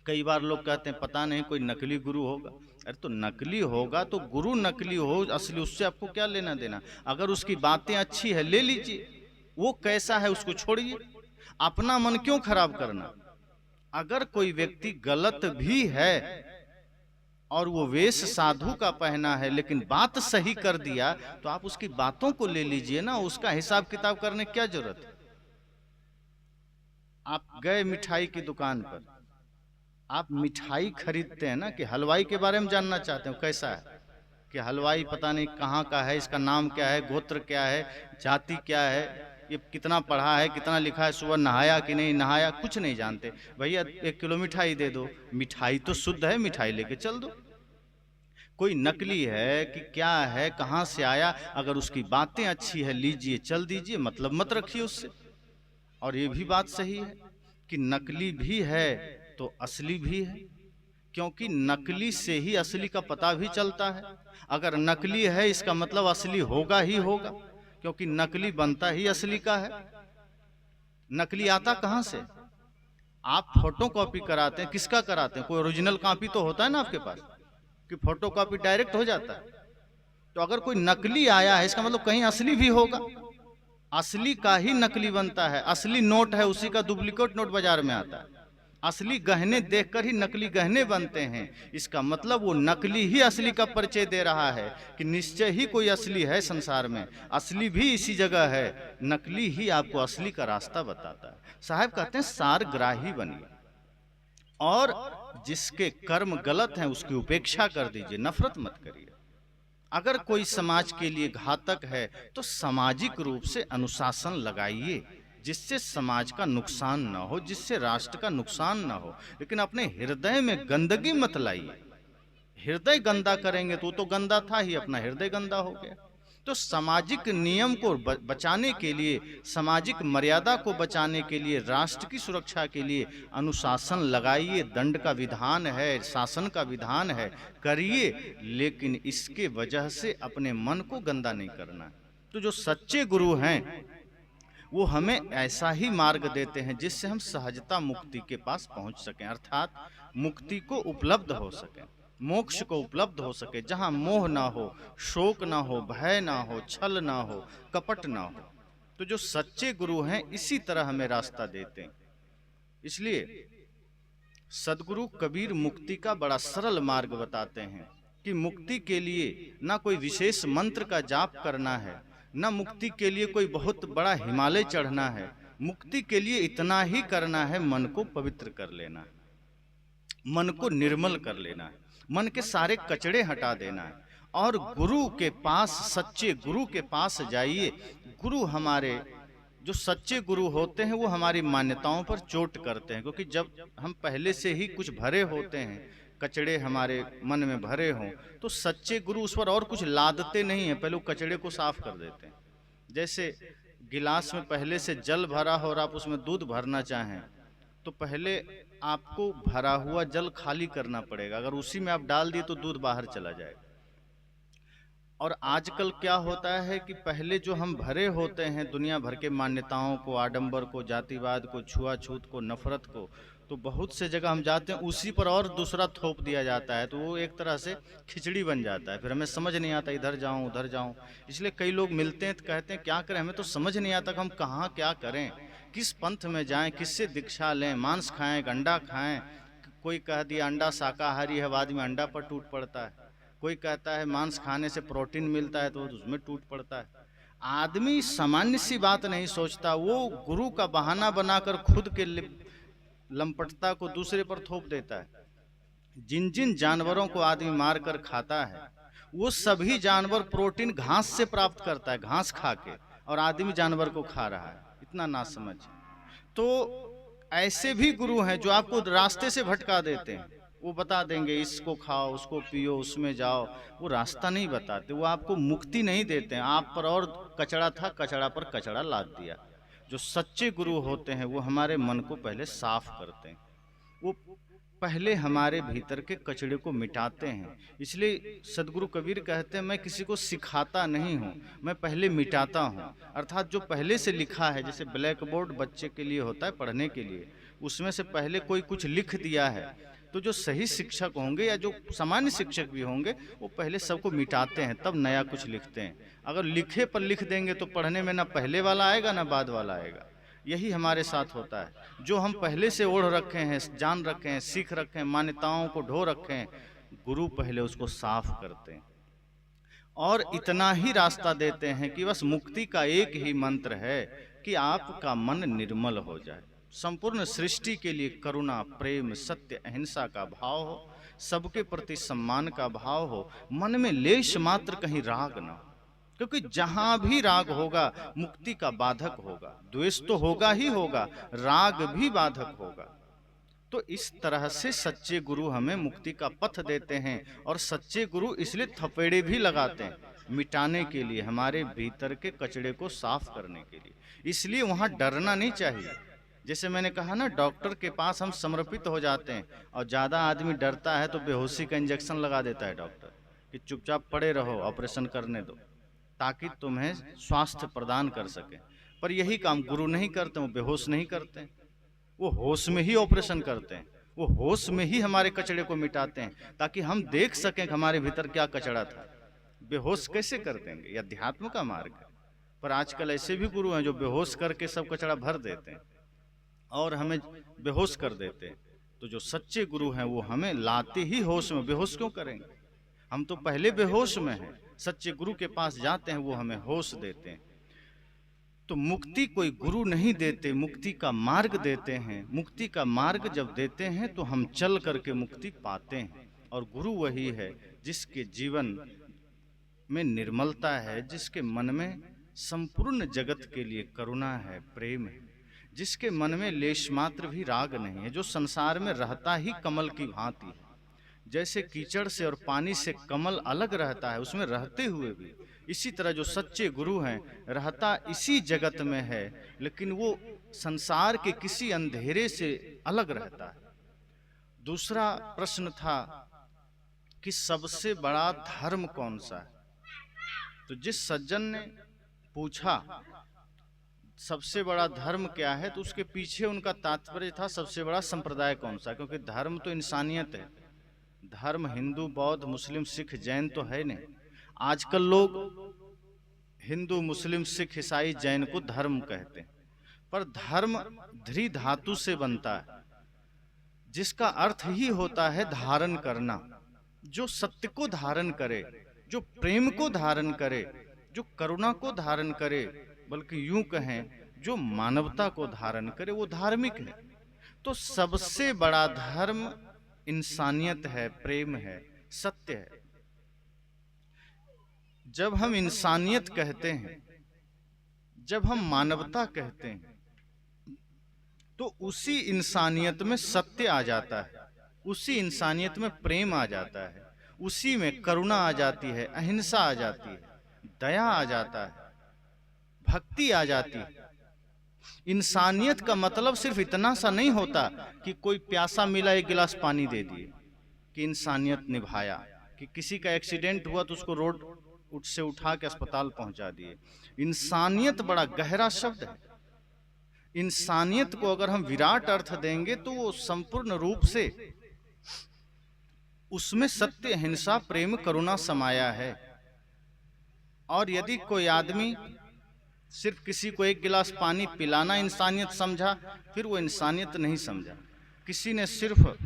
कई बार लोग कहते हैं पता नहीं कोई नकली गुरु होगा। अरे तो नकली होगा तो गुरु नकली हो असली, उससे आपको क्या लेना देना। अगर उसकी बातें अच्छी है ले लीजिए, वो कैसा है उसको छोड़िए, अपना मन क्यों खराब करना। अगर कोई व्यक्ति गलत भी है और वो वेश साधु का पहना है लेकिन बात सही कर दिया, तो आप उसकी बातों को ले लीजिए ना, उसका हिसाब किताब करने क्या जरूरत है। आप गए मिठाई की दुकान पर, आप मिठाई खरीदते हैं ना, कि हलवाई के बारे में जानना चाहते हो कैसा है, कि हलवाई पता नहीं कहाँ का है, इसका नाम क्या है, गोत्र क्या है, जाति क्या है, ये कितना पढ़ा है, कितना लिखा है, सुबह नहाया कि नहीं नहाया, कुछ नहीं जानते। भैया 1 किलो मिठाई दे दो, मिठाई तो शुद्ध है, मिठाई लेके चल दो। कोई नकली है कि क्या है, कहाँ से आया, अगर उसकी बातें अच्छी है लीजिए चल दीजिए, मतलब मत रखिए उससे। और ये भी बात सही है कि नकली भी है तो असली भी है, क्योंकि नकली से ही असली का पता भी चलता है। अगर नकली है इसका मतलब असली होगा ही होगा, क्योंकि नकली बनता ही असली का है। नकली आता कहां से? आप फोटो कॉपी कराते हैं, किसका कराते हैं? कोई ओरिजिनल कॉपी तो होता है ना आपके पास, कि फोटो कॉपी डायरेक्ट हो जाता है। तो अगर कोई नकली आया है इसका मतलब कहीं असली भी होगा। असली का ही नकली बनता है। असली नोट है उसी का डुप्लीकेट नोट बाजार में आता है। असली गहने देखकर ही नकली गहने बनते हैं। इसका मतलब वो नकली ही असली का परिचय दे रहा है कि निश्चय ही कोई असली है संसार में, असली भी इसी जगह है, नकली ही आपको असली का रास्ता बताता है। साहब कहते हैं सार ग्राही बनिए, और जिसके कर्म गलत हैं उसकी उपेक्षा कर दीजिए, नफरत मत करिए। अगर कोई समाज के लिए घातक है तो सामाजिक रूप से अनुशासन लगाइए, जिससे समाज का नुकसान न हो, जिससे राष्ट्र का नुकसान न हो। लेकिन अपने हृदय में गंदगी मत लाइए। हृदय गंदा करेंगे तो गंदा था ही, अपना हृदय गंदा हो गया। तो सामाजिक नियम को बचाने के लिए, सामाजिक मर्यादा को बचाने के लिए, राष्ट्र की सुरक्षा के लिए अनुशासन लगाइए। दंड का विधान है, शासन का विधान है, करिए, लेकिन इसके वजह से अपने मन को गंदा नहीं करना। तो जो सच्चे गुरु हैं वो हमें ऐसा ही मार्ग देते हैं जिससे हम सहजता मुक्ति के पास पहुंच सकें, अर्थात मुक्ति को उपलब्ध हो सकें। मोक्ष को उपलब्ध हो सके, जहां मोह ना हो, शोक ना हो, भय ना हो, छल ना हो, कपट ना हो। तो जो सच्चे गुरु हैं इसी तरह हमें रास्ता देते हैं। इसलिए सदगुरु कबीर मुक्ति का बड़ा सरल मार्ग बताते हैं कि मुक्ति के लिए ना कोई विशेष मंत्र का जाप करना है, ना मुक्ति के लिए कोई बहुत बड़ा हिमालय चढ़ना है। मुक्ति के लिए इतना ही करना है, मन को पवित्र कर लेना है, मन को निर्मल कर लेना है, मन के सारे कचड़े हटा देना है और गुरु के पास, सच्चे गुरु के पास जाइए। गुरु हमारे जो सच्चे गुरु होते हैं वो हमारी मान्यताओं पर चोट करते हैं, क्योंकि जब हम पहले से ही कुछ भरे होते हैं, कचड़े हमारे मन में भरे हों, तो सच्चे गुरु उस पर और कुछ लादते नहीं हैं, पहले वो कचड़े को साफ कर देते हैं। जैसे गिलास में पहले से जल भरा हो और आप उसमें दूध भरना चाहें तो पहले आपको भरा हुआ जल खाली करना पड़ेगा, अगर उसी में आप डाल दिए तो दूध बाहर चला जाएगा। और आजकल क्या होता है कि पहले जो हम भरे होते हैं दुनिया भर के मान्यताओं को, आडंबर को, जातिवाद को, छुआछूत को, नफरत को, तो बहुत से जगह हम जाते हैं उसी पर और दूसरा थोप दिया जाता है, तो वो एक तरह से खिचड़ी बन जाता है। फिर हमें समझ नहीं आता, इधर जाऊं उधर जाऊं। इसलिए कई लोग मिलते हैं तो कहते हैं क्या करें, हमें तो समझ नहीं आता कि हम कहाँ क्या करें, किस पंथ में जाएं, किससे दीक्षा लें, मांस खाएं, अंडा खाएं। कोई कह दिया अंडा शाकाहारी है, बाद में अंडा पर टूट पड़ता है। कोई कहता है मांस खाने से प्रोटीन मिलता है तो उसमें टूट पड़ता है। आदमी सामान्य सी बात नहीं सोचता, वो गुरु का बहाना बनाकर खुद के लंपटता को दूसरे पर थोप देता है। जिन जिन जानवरों को आदमी मार कर खाता है वो सभी जानवर प्रोटीन घास से प्राप्त करता है, घास खा के, और आदमी जानवर को खा रहा है। इतना ना समझ। तो ऐसे भी गुरु हैं जो आपको रास्ते से भटका देते हैं। वो बता देंगे इसको खाओ, उसको पियो, उसमें जाओ। वो रास्ता नहीं बताते, वो आपको मुक्ति नहीं देते हैं। आप पर और कचड़ा था, कचड़ा पर कचड़ा लाद दिया। जो सच्चे गुरु होते हैं वो हमारे मन को पहले साफ करते हैं, वो पहले हमारे भीतर के कचड़े को मिटाते हैं। इसलिए सदगुरु कबीर कहते हैं मैं किसी को सिखाता नहीं हूँ, मैं पहले मिटाता हूँ। अर्थात जो पहले से लिखा है, जैसे ब्लैक बोर्ड बच्चे के लिए होता है पढ़ने के लिए, उसमें से पहले कोई कुछ लिख दिया है, तो जो सही शिक्षक होंगे या जो सामान्य शिक्षक भी होंगे वो पहले सबको मिटाते हैं तब नया कुछ लिखते हैं। अगर लिखे पर लिख देंगे तो पढ़ने में ना पहले वाला आएगा ना बाद वाला आएगा। यही हमारे साथ होता है। जो हम पहले से ओढ़ रखे हैं, जान रखे हैं, सीख रखे हैं, मान्यताओं को ढो रखे हैं, गुरु पहले उसको साफ करते हैं और इतना ही रास्ता देते हैं कि बस मुक्ति का एक ही मंत्र है कि आपका मन निर्मल हो जाए। संपूर्ण सृष्टि के लिए करुणा, प्रेम, सत्य, अहिंसा का भाव हो, सबके प्रति सम्मान का भाव हो, मन में लेश मात्र कहीं राग ना हो, क्योंकि जहां भी राग होगा मुक्ति का बाधक होगा। द्वेष तो होगा ही होगा, राग भी बाधक होगा। तो इस तरह से सच्चे गुरु हमें मुक्ति का पथ देते हैं और सच्चे गुरु इसलिए थपेड़े भी लगाते हैं, मिटाने के लिए, हमारे भीतर के कचड़े को साफ करने के लिए। इसलिए वहां डरना नहीं चाहिए। जैसे मैंने कहा ना, डॉक्टर के पास हम समर्पित हो जाते हैं और ज्यादा आदमी डरता है तो बेहोशी का इंजेक्शन लगा देता है डॉक्टर कि चुपचाप पड़े रहो, ऑपरेशन करने दो, ताकि तुम्हें स्वास्थ्य प्रदान कर सके। पर यही काम गुरु नहीं करते, वो बेहोश नहीं करते, वो होश में ही ऑपरेशन करते हैं, वो होश में ही हमारे कचड़े को मिटाते हैं ताकि हम देख सकें कि हमारे भीतर क्या कचड़ा था। बेहोश कैसे कर देंगे? ये अध्यात्म का मार्ग है। पर आजकल ऐसे भी गुरु हैं जो बेहोश करके सब कचड़ा भर देते हैं और हमें बेहोश कर देते हैं। तो जो सच्चे गुरु हैं वो हमें लाते ही होश में, बेहोश क्यों करेंगे? हम तो पहले बेहोश में हैं, सच्चे गुरु के पास जाते हैं, वो हमें होश देते हैं। तो मुक्ति कोई गुरु नहीं देते, मुक्ति का मार्ग देते हैं। मुक्ति का मार्ग जब देते हैं तो हम चल करके मुक्ति पाते हैं। और गुरु वही है जिसके जीवन में निर्मलता है, जिसके मन में संपूर्ण जगत के लिए करुणा है, प्रेम है, जिसके मन में लेश मात्र भी राग नहीं है, जो संसार में रहता ही कमल की भांति है। जैसे कीचड़ से और पानी से कमल अलग रहता है, उसमें रहते हुए भी, इसी तरह जो सच्चे गुरु हैं रहता इसी जगत में है, लेकिन वो संसार के किसी अंधेरे से अलग रहता है। दूसरा प्रश्न था कि सबसे बड़ा धर्म कौन सा है? तो जिस सज्जन ने पूछा सबसे बड़ा धर्म क्या है, तो उसके पीछे उनका तात्पर्य था सबसे बड़ा संप्रदाय कौन सा, क्योंकि धर्म तो इंसानियत है, धर्म हिंदू बौद्ध मुस्लिम सिख जैन तो है नहीं। आजकल लोग हिंदू मुस्लिम सिख ईसाई जैन को धर्म कहते हैं, पर धर्म ध्री धातु से बनता है, जिसका अर्थ ही होता है धारण करना। जो सत्य को धारण करे, जो प्रेम को धारण करे, जो करुणा को धारण करे, बल्कि यूं कहें जो मानवता को धारण करे, वो धार्मिक है। तो सबसे बड़ा धर्म इंसानियत है, प्रेम है, सत्य है। जब हम इंसानियत कहते हैं, जब हम मानवता कहते हैं, तो उसी इंसानियत में सत्य आ जाता है, उसी इंसानियत में प्रेम आ जाता है, उसी में करुणा आ जाती है, अहिंसा आ जाती है, दया आ जाता है, भक्ति आ जाती है। इंसानियत का मतलब सिर्फ इतना सा नहीं होता कि कोई प्यासा मिला एक गिलास पानी दे दिए कि इंसानियत निभाया, कि किसी का एक्सीडेंट हुआ तो उसको रोड से उठा के अस्पताल पहुंचा दिए। इंसानियत बड़ा गहरा शब्द है। इंसानियत को अगर हम विराट अर्थ देंगे तो वो संपूर्ण रूप से उसमें सत्य, अहिंसा, प्रेम, करुणा समाया है। और यदि कोई आदमी सिर्फ किसी को एक गिलास पानी पिलाना इंसानियत समझा, फिर वो इंसानियत नहीं समझा। किसी ने सिर्फ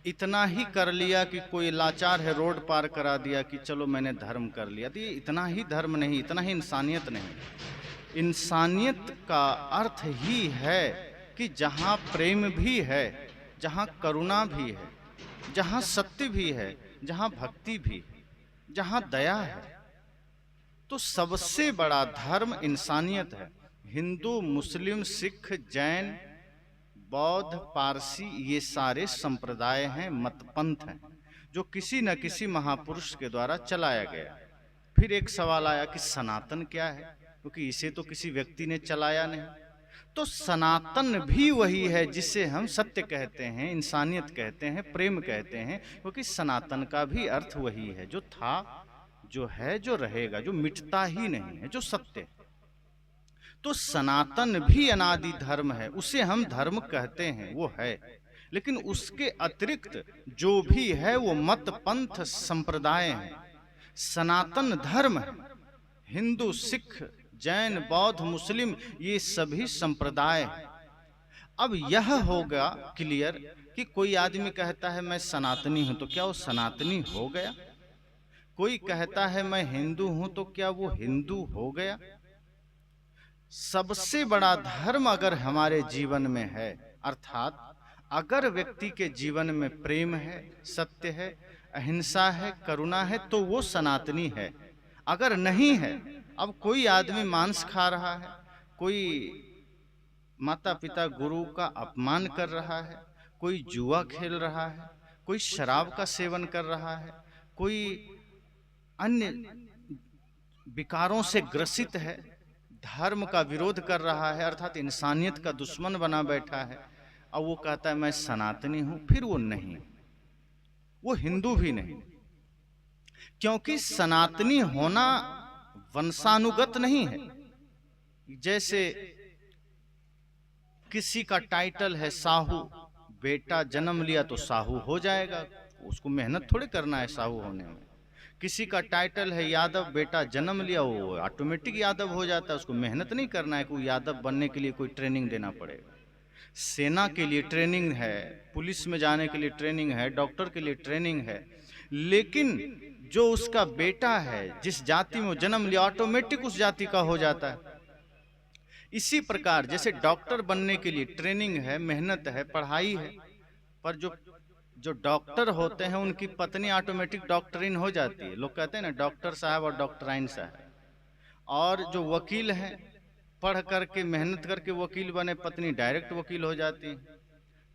इतना ही कर लिया कि कोई लाचार है, रोड पार करा दिया कि चलो मैंने धर्म कर लिया, तो ये इतना ही धर्म नहीं, इतना ही इंसानियत नहीं। इंसानियत का अर्थ ही है कि जहाँ प्रेम भी है, जहाँ करुणा भी है, जहाँ सत्य भी है, जहाँ भक्ति भी है, जहाँ दया है, तो सबसे बड़ा धर्म इंसानियत है। हिंदू, मुस्लिम, सिख, जैन, बौद्ध, पारसी, ये सारे संप्रदाय हैं, मतपंथ हैं, जो किसी न किसी महापुरुष के द्वारा चलाया गया। फिर एक सवाल आया कि सनातन क्या है, क्योंकि इसे तो किसी व्यक्ति ने चलाया नहीं। तो सनातन भी वही है जिसे हम सत्य कहते हैं, इंसानियत कहते हैं, प्रेम कहते हैं, क्योंकि सनातन का भी अर्थ वही है, जो था, जो है, जो रहेगा, जो मिटता ही नहीं है, जो सत्य है। तो सनातन भी अनादि धर्म है, उसे हम धर्म कहते हैं, वो है। लेकिन उसके अतिरिक्त जो भी है वो मत, पंथ, संप्रदाय है। सनातन धर्म है। हिंदू, सिख, जैन, बौद्ध, मुस्लिम, ये सभी संप्रदाय हैं। अब यह होगा क्लियर कि कोई आदमी कहता है मैं सनातनी हूं, तो क्या वो सनातनी हो गया? कोई कहता है मैं हिंदू हूं, तो क्या वो हिंदू हो गया? सबसे बड़ा धर्म अगर हमारे जीवन में है, अर्थात अगर व्यक्ति के जीवन में प्रेम है, सत्य है, अहिंसा है, करुणा है, तो वो सनातनी है। अगर नहीं है, अब कोई आदमी मांस खा रहा है, कोई माता पिता गुरु का अपमान कर रहा है, कोई जुआ खेल रहा है, कोई शराब का सेवन कर रहा है, कोई अन्य विकारों से ग्रसित है, धर्म का विरोध कर रहा है, अर्थात इंसानियत का दुश्मन बना बैठा है, अब वो कहता है मैं सनातनी हूं, फिर वो नहीं, वो हिंदू भी नहीं। क्योंकि सनातनी होना वंशानुगत नहीं है। जैसे किसी का टाइटल है साहू, बेटा जन्म लिया तो साहू हो जाएगा, उसको मेहनत थोड़े करना है साहू होने में। किसी का टाइटल है यादव, बेटा जन्म लिया, वो ऑटोमेटिक यादव हो जाता है, उसको मेहनत नहीं करना है। कोई यादव बनने के लिए कोई ट्रेनिंग देना पड़ेगा। सेना के लिए ट्रेनिंग है, पुलिस में जाने के लिए ट्रेनिंग है, डॉक्टर के लिए ट्रेनिंग है। लेकिन जो उसका बेटा है, जिस जाति में वो जन्म लिया, ऑटोमेटिक उस जाति का हो जाता है। इसी प्रकार जैसे डॉक्टर बनने के लिए ट्रेनिंग है, मेहनत है, पढ़ाई है, पर जो डॉक्टर होते हैं उनकी पत्नी ऑटोमेटिक डॉक्टरिन हो जाती है। लोग कहते हैं ना डॉक्टर साहब और डॉक्टराइन साहब। और जो वकील हैं, पढ़ करके मेहनत करके वकील बने, पत्नी डायरेक्ट वकील हो जाती है।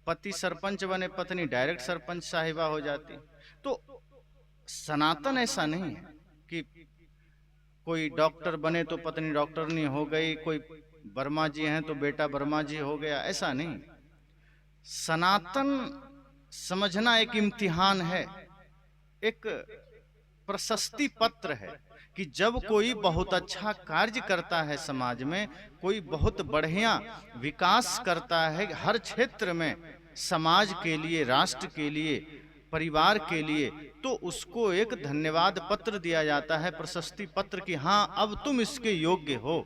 पति सरपंच बने, पत्नी डायरेक्ट सरपंच साहिबा हो जाती। तो सनातन ऐसा नहीं है कि कोई डॉक्टर बने तो पत्नी डॉक्टरनी हो गई, कोई वर्मा जी हैं तो बेटा वर्मा जी हो गया, ऐसा नहीं। सनातन समझना एक इम्तिहान है, एक प्रशस्ति पत्र है कि जब कोई बहुत अच्छा कार्य करता है समाज में, कोई बहुत बढ़िया विकास करता है हर क्षेत्र में, समाज के लिए, राष्ट्र के लिए, परिवार के लिए, तो उसको एक धन्यवाद पत्र दिया जाता है, प्रशस्ति पत्र, कि हाँ अब तुम इसके योग्य हो।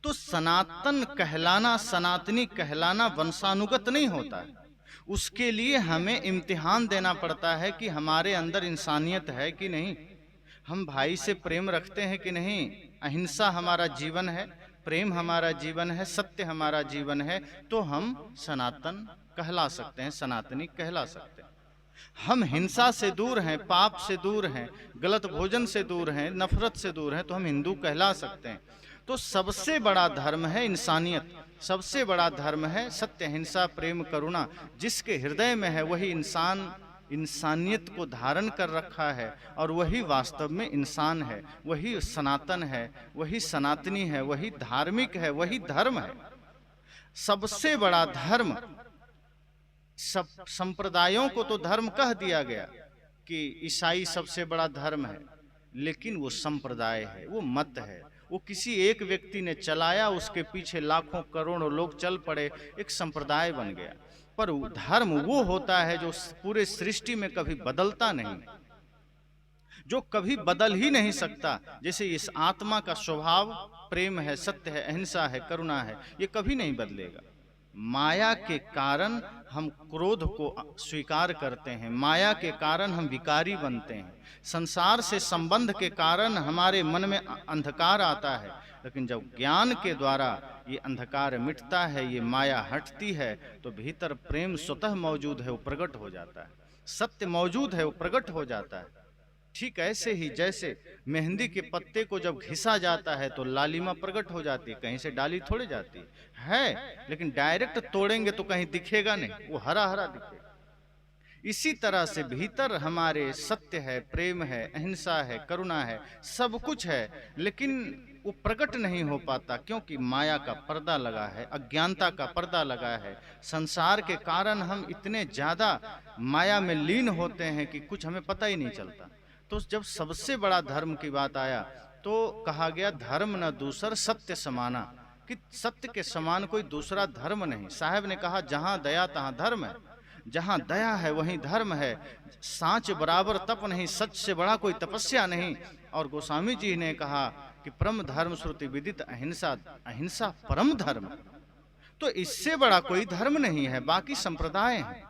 तो सनातन कहलाना, सनातनी कहलाना वंशानुगत नहीं होता है। उसके लिए हमें इम्तिहान देना पड़ता है कि हमारे अंदर इंसानियत है कि नहीं, हम भाई से प्रेम रखते हैं कि नहीं, अहिंसा हमारा जीवन है, प्रेम हमारा जीवन है, सत्य हमारा जीवन है, तो हम सनातन कहला सकते हैं, सनातनी कहला सकते हैं। हम हिंसा से दूर हैं, पाप से दूर हैं, गलत भोजन से दूर हैं, नफरत से दूर हैं, तो हम हिंदू कहला सकते हैं। तो सबसे बड़ा धर्म है इंसानियत, सबसे बड़ा धर्म है सत्य, हिंसा, प्रेम, करुणा। जिसके हृदय में है वही इंसान इंसानियत को धारण कर रखा है, और वही वास्तव में इंसान है, वही सनातन है, वही सनातनी है, वही धार्मिक है, वही धर्म है। सबसे बड़ा धर्म, सब संप्रदायों को तो धर्म कह दिया गया कि ईसाई सबसे बड़ा धर्म है, लेकिन वो संप्रदाय है, वो मत है, वो किसी एक व्यक्ति ने चलाया, उसके पीछे लाखों करोड़ों लोग चल पड़े, एक संप्रदाय बन गया। पर धर्म वो होता है जो पूरे सृष्टि में कभी बदलता नहीं, जो कभी बदल ही नहीं सकता। जैसे इस आत्मा का स्वभाव प्रेम है, सत्य है, अहिंसा है, करुणा है, ये कभी नहीं बदलेगा। माया के कारण हम क्रोध को स्वीकार करते हैं, माया के कारण हम विकारी बनते हैं, संसार से संबंध के कारण हमारे मन में अंधकार आता है। लेकिन जब ज्ञान के द्वारा ये अंधकार मिटता है, ये माया हटती है, तो भीतर प्रेम स्वतः मौजूद है, वो प्रकट हो जाता है, सत्य मौजूद है, वो प्रकट हो जाता है। ठीक ऐसे ही जैसे मेहंदी के पत्ते को जब घिसा जाता है तो लालिमा प्रकट हो जाती है, कहीं से डाली थोड़ी जाती है, लेकिन डायरेक्ट तोड़ेंगे तो कहीं दिखेगा नहीं, वो हरा हरा दिखेगा। इसी तरह से भीतर हमारे सत्य है, प्रेम है, अहिंसा है, करुणा है, सब कुछ है, लेकिन वो प्रकट नहीं हो पाता, क्योंकि माया का पर्दा लगा है, अज्ञानता का पर्दा लगा है। संसार के कारण हम इतने ज्यादा माया में लीन होते हैं कि कुछ हमें पता ही नहीं चलता। तो जब सबसे बड़ा धर्म की बात आया तो कहा गया धर्म न दूसर सत्य समाना, कि सत्य के समान कोई दूसरा धर्म नहीं। साहब ने कहा जहां दया तहां धर्म है, जहां दया है वहीं धर्म है, सांच बराबर तप नहीं, सच से बड़ा कोई तपस्या नहीं। और गोस्वामी जी ने कहा कि परम धर्म श्रुति विदित अहिंसा, अहिंसा परम धर्म। तो इससे बड़ा कोई धर्म नहीं है। बाकी संप्रदाय हैं,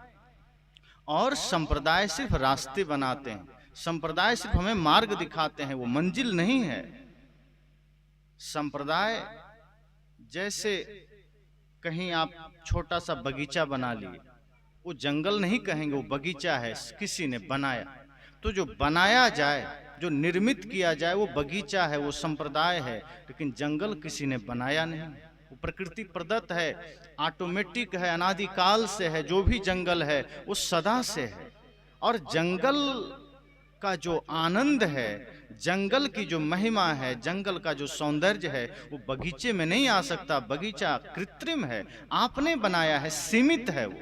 और संप्रदाय सिर्फ रास्ते बनाते हैं, संप्रदाय सिर्फ हमें मार्ग दिखाते हैं, वो मंजिल नहीं है। संप्रदाय जैसे कहीं आप छोटा सा बगीचा बना लिए, वो जंगल नहीं कहेंगे, वो बगीचा है, किसी ने बनाया। तो जो बनाया जाए, जो निर्मित किया जाए, वो बगीचा है, वो संप्रदाय है। लेकिन जंगल किसी ने बनाया नहीं, वो प्रकृति प्रदत्त है, ऑटोमेटिक है, अनादिकाल से है। जो भी जंगल है वो सदा से है। और जंगल का जो आनंद है, जंगल की जो महिमा है, जंगल का जो सौंदर्य है, वो बगीचे में नहीं आ सकता। बगीचा कृत्रिम है, आपने बनाया है, सीमित है। वो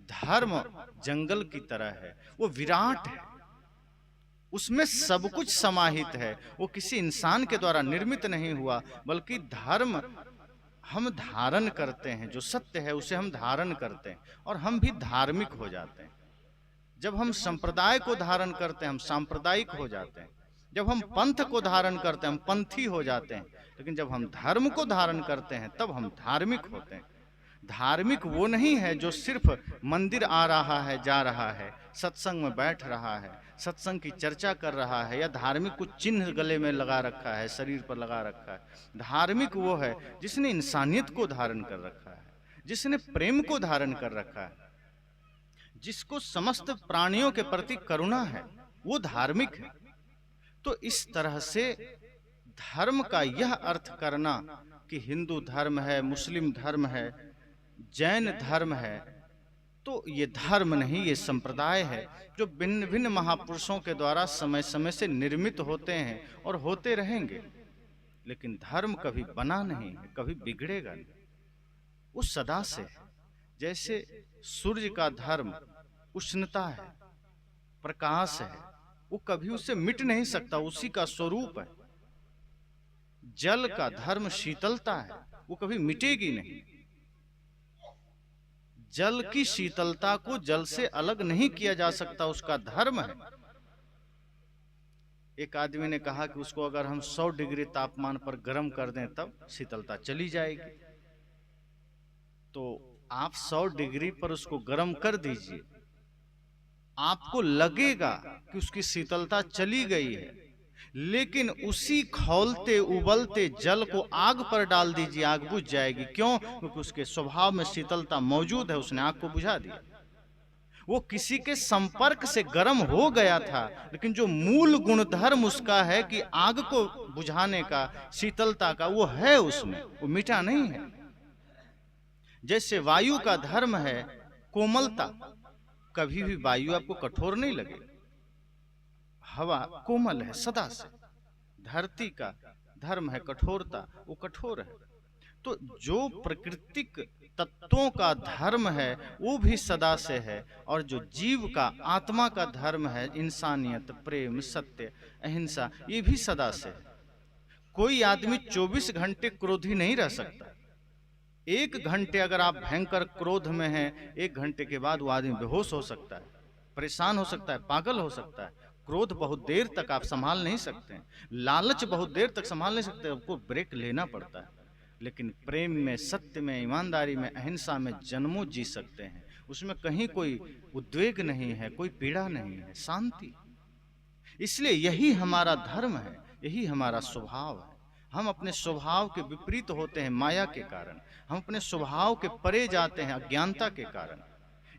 धर्म जंगल की तरह है, वो विराट है, उसमें सब कुछ समाहित है। वो किसी इंसान के द्वारा निर्मित नहीं हुआ, बल्कि धर्म हम धारण करते हैं, जो सत्य है उसे हम धारण करते हैं, और हम भी धार्मिक हो जाते हैं। जब हम संप्रदाय को धारण करते हैं हम सांप्रदायिक हो जाते हैं, जब हम पंथ को धारण करते हैं हम पंथी हो जाते हैं, लेकिन जब हम धर्म को धारण करते हैं तब हम धार्मिक होते हैं। धार्मिक वो नहीं है जो सिर्फ मंदिर आ रहा है, जा रहा है, सत्संग में बैठ रहा है, सत्संग की चर्चा कर रहा है, या धार्मिक कुछ चिन्ह गले में लगा रखा है, शरीर पर लगा रखा है। धार्मिक वो है जिसने इंसानियत को धारण कर रखा है, जिसने प्रेम को धारण कर रखा है, जिसको समस्त प्राणियों के प्रति करुणा है, वो धार्मिक है। तो इस तरह से धर्म का यह अर्थ करना कि हिंदू धर्म है, मुस्लिम धर्म है, जैन धर्म है, तो ये धर्म नहीं, ये संप्रदाय है जो भिन्न भिन्न महापुरुषों के द्वारा समय समय से निर्मित होते हैं और होते रहेंगे। लेकिन धर्म कभी बना नहीं है, कभी बिगड़ेगा नहीं, वो सदा से है। जैसे सूर्य का धर्म उष्णता है, प्रकाश है, वो कभी उससे मिट नहीं सकता, उसी का स्वरूप है। जल का धर्म शीतलता है, वो कभी मिटेगी नहीं। जल की शीतलता को जल से अलग नहीं किया जा सकता, उसका धर्म है। एक आदमी ने कहा कि उसको अगर हम 100 डिग्री तापमान पर गर्म कर दें तब शीतलता चली जाएगी। तो आप 100 डिग्री पर उसको गर्म कर दीजिए, आपको लगेगा कि उसकी शीतलता चली गई है, लेकिन उसी खौलते उबलते जल को आग पर डाल दीजिए, आग बुझ जाएगी। क्यों? क्योंकि उसके स्वभाव में शीतलता मौजूद है, उसने आग को बुझा दिया। वो किसी के संपर्क से गर्म हो गया था, लेकिन जो मूल गुणधर्म उसका है कि आग को बुझाने का, शीतलता का, वो है उसमें, वो मिटा नहीं है। जैसे वायु का धर्म है कोमलता, कभी भी वायु आपको कठोर नहीं लगे, हवा कोमल है सदा से। धरती का धर्म है कठोरता, वो कठोर है। तो जो प्राकृतिक तत्वों का धर्म है वो भी सदा से है, और जो जीव का आत्मा का धर्म है, इंसानियत, प्रेम, सत्य, अहिंसा, ये भी सदा से है। कोई आदमी 24 घंटे क्रोधी नहीं रह सकता। 1 घंटे अगर आप भयंकर क्रोध में हैं, 1 घंटे के बाद वो आदमी बेहोश हो सकता है, परेशान हो सकता है, पागल हो सकता है। क्रोध बहुत देर तक आप संभाल नहीं सकते हैं, लालच बहुत देर तक संभाल नहीं सकते, आपको ब्रेक लेना पड़ता है। लेकिन प्रेम में, सत्य में, ईमानदारी में, अहिंसा में जन्मों जी सकते हैं। उसमें कहीं कोई उद्वेग नहीं है, कोई पीड़ा नहीं है, शांति। इसलिए यही हमारा धर्म है, यही हमारा स्वभाव है। हम अपने स्वभाव के विपरीत होते हैं माया के कारण, हम अपने स्वभाव के परे जाते हैं अज्ञानता के कारण।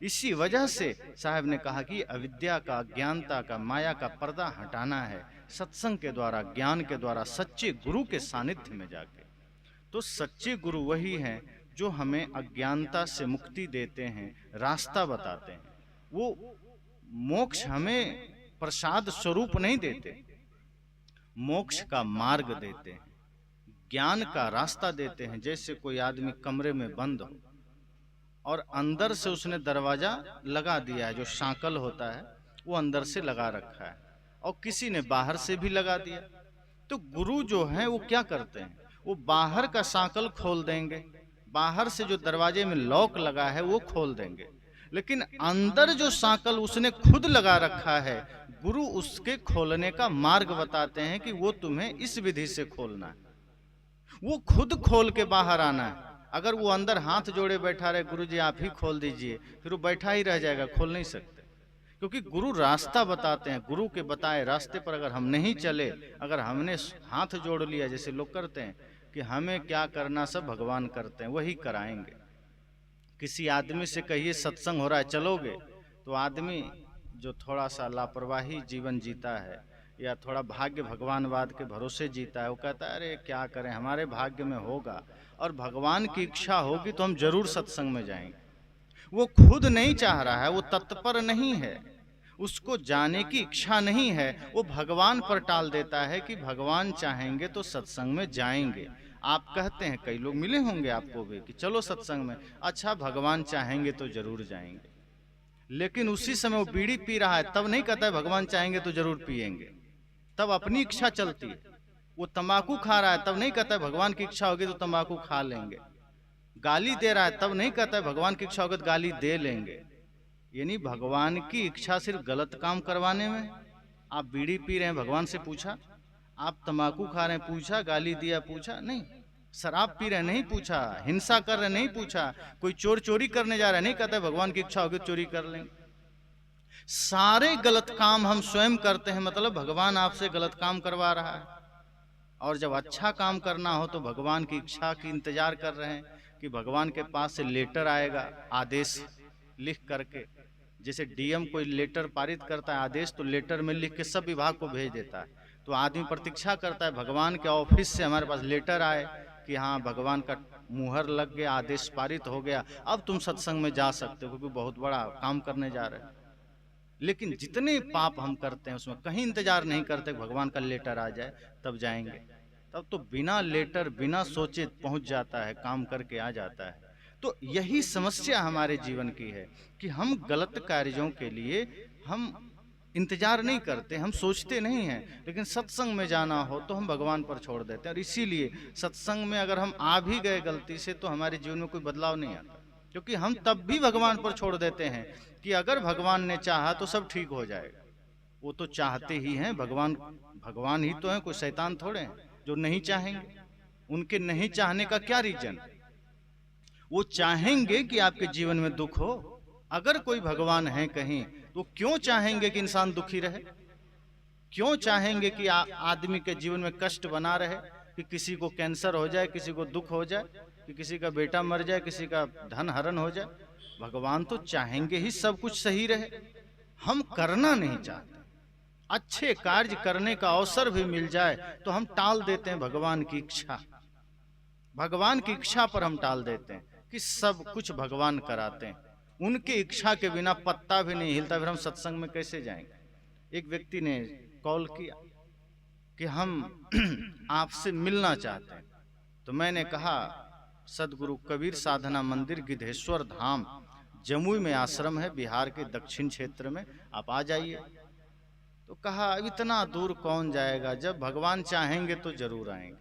इसी वजह से साहब ने कहा कि अविद्या का, अज्ञानता का, माया का पर्दा हटाना है सत्संग के द्वारा, ज्ञान के द्वारा, सच्चे गुरु के सानिध्य में जाके। तो सच्चे गुरु वही हैं जो हमें अज्ञानता से मुक्ति देते हैं, रास्ता बताते हैं। वो मोक्ष हमें प्रसाद स्वरूप नहीं देते, मोक्ष का मार्ग देते हैं, ज्ञान का रास्ता देते हैं। जैसे कोई आदमी कमरे में बंद हो और अंदर से उसने दरवाजा लगा दिया है, जो सांकल होता है वो अंदर से लगा रखा है, और किसी ने बाहर से भी लगा दिया। तो गुरु जो है वो क्या करते हैं, वो बाहर का सांकल खोल देंगे, बाहर से जो दरवाजे में लॉक लगा है वो खोल देंगे, लेकिन अंदर जो सांकल उसने खुद लगा रखा है, गुरु उसके खोलने का मार्ग बताते हैं कि वो तुम्हें इस विधि से खोलना है। वो खुद खोल के बाहर आना है। अगर वो अंदर हाथ जोड़े बैठा रहे, गुरु जी आप ही खोल दीजिए, फिर वो बैठा ही रह जाएगा, खोल नहीं सकते। क्योंकि गुरु रास्ता बताते हैं, गुरु के बताए रास्ते पर अगर हम नहीं चले, अगर हमने हाथ जोड़ लिया जैसे लोग करते हैं कि हमें क्या करना सब भगवान करते हैं, वही कराएंगे। किसी आदमी से कहिए सत्संग हो रहा है चलोगे, तो आदमी जो थोड़ा सा लापरवाही जीवन जीता है या थोड़ा भाग्य भगवानवाद के भरोसे जीता है, वो कहता है अरे क्या करें, हमारे भाग्य में होगा और भगवान की इच्छा होगी तो हम जरूर सत्संग में जाएंगे। वो खुद नहीं चाह रहा है, वो तत्पर नहीं है, उसको जाने की इच्छा नहीं है, वो भगवान पर टाल देता है कि भगवान चाहेंगे तो सत्संग में जाएंगे। आप कहते हैं, कई लोग मिले होंगे आपको भी कि चलो सत्संग में, अच्छा भगवान चाहेंगे तो जरूर जाएंगे, लेकिन उसी समय वो बीड़ी पी रहा है तब नहीं कहता है भगवान चाहेंगे तो जरूर पिएंगे, तब अपनी इच्छा चलती है। वो तंबाकू खा रहा है तब नहीं कहता है भगवान की इच्छा होगी तो तंबाकू खा लेंगे। गाली दे रहा है तब नहीं कहता है भगवान की इच्छा होगी तो गाली दे लेंगे। यानी भगवान की इच्छा सिर्फ गलत काम करवाने में। आप बीड़ी पी रहे हैं, भगवान से पूछा? आप तंबाकू खा रहे हैं, पूछा? गाली दिया, पूछा? नहीं। शराब पी रहे नहीं, पूछा? हिंसा कर रहे नहीं, पूछा? कोई चोरी करने जा रहा है, नहीं कहता है भगवान की इच्छा होगी तो चोरी कर लेंगे। सारे गलत काम हम स्वयं करते हैं, मतलब भगवान आपसे गलत काम करवा रहा है। और जब अच्छा काम करना हो तो भगवान की इच्छा की इंतजार कर रहे हैं कि भगवान के पास से लेटर आएगा, आदेश लिख करके। जैसे डीएम कोई लेटर पारित करता है आदेश, तो लेटर में लिख के सब विभाग को भेज देता है, तो आदमी प्रतीक्षा करता है भगवान के ऑफिस से हमारे पास लेटर आए कि हाँ भगवान का मुहर लग गया, आदेश पारित हो गया, अब तुम सत्संग में जा सकते हो, क्योंकि बहुत बड़ा काम करने जा रहे हैं। लेकिन जितने पाप हम करते हैं उसमें कहीं इंतजार नहीं करते भगवान का लेटर आ जाए तब जाएंगे। तब तो बिना लेटर, बिना सोचे पहुंच जाता है, काम करके आ जाता है। तो यही समस्या हमारे जीवन की है कि हम गलत कार्यों के लिए हम इंतजार नहीं करते, हम सोचते नहीं हैं, लेकिन सत्संग में जाना हो तो हम भगवान पर छोड़ देते हैं। और इसीलिए सत्संग में अगर हम आ भी गए गलती से तो हमारे जीवन में कोई बदलाव नहीं आता। क्योंकि हम तब भी भगवान पर छोड़ देते हैं कि अगर भगवान ने चाहा तो सब ठीक हो जाएगा। वो तो चाहते ही हैं, भगवान भगवान ही तो हैं, कोई शैतान थोड़े हैं जो नहीं चाहेंगे। उनके नहीं चाहने का क्या रीजन? वो चाहेंगे कि आपके जीवन में दुख हो। अगर कोई भगवान है कहीं तो क्यों चाहेंगे कि इंसान दुखी रहे? क्यों चाहेंगे कि आदमी के जीवन में कष्ट बना रहे, कि किसी को कैंसर हो जाए, किसी को दुख हो जाए, कि किसी का बेटा मर जाए, किसी का धन हरण हो जाए? भगवान तो चाहेंगे ही सब कुछ सही रहे। हम करना नहीं चाहते। अच्छे कार्य करने का अवसर भी मिल जाए तो हम टाल देते हैं भगवान की इच्छा। भगवान की इच्छा पर हम टाल देते हैं कि सब कुछ भगवान कराते हैं। उनकी इच्छा के बिना पत्ता भी नहीं हिलता, फिर हम सत्संग में कैसे जाएंगे? एक व्यक्ति ने कॉल किया कि हम आपसे मिलना चाहते हैं। तो मैंने कहा, सदगुरु कबीर साधना मंदिर गिद्धेश्वर धाम जमुई में आश्रम है, बिहार के दक्षिण क्षेत्र में, आप आ जाइए। तो कहा इतना दूर कौन जाएगा, जब भगवान चाहेंगे तो जरूर आएंगे।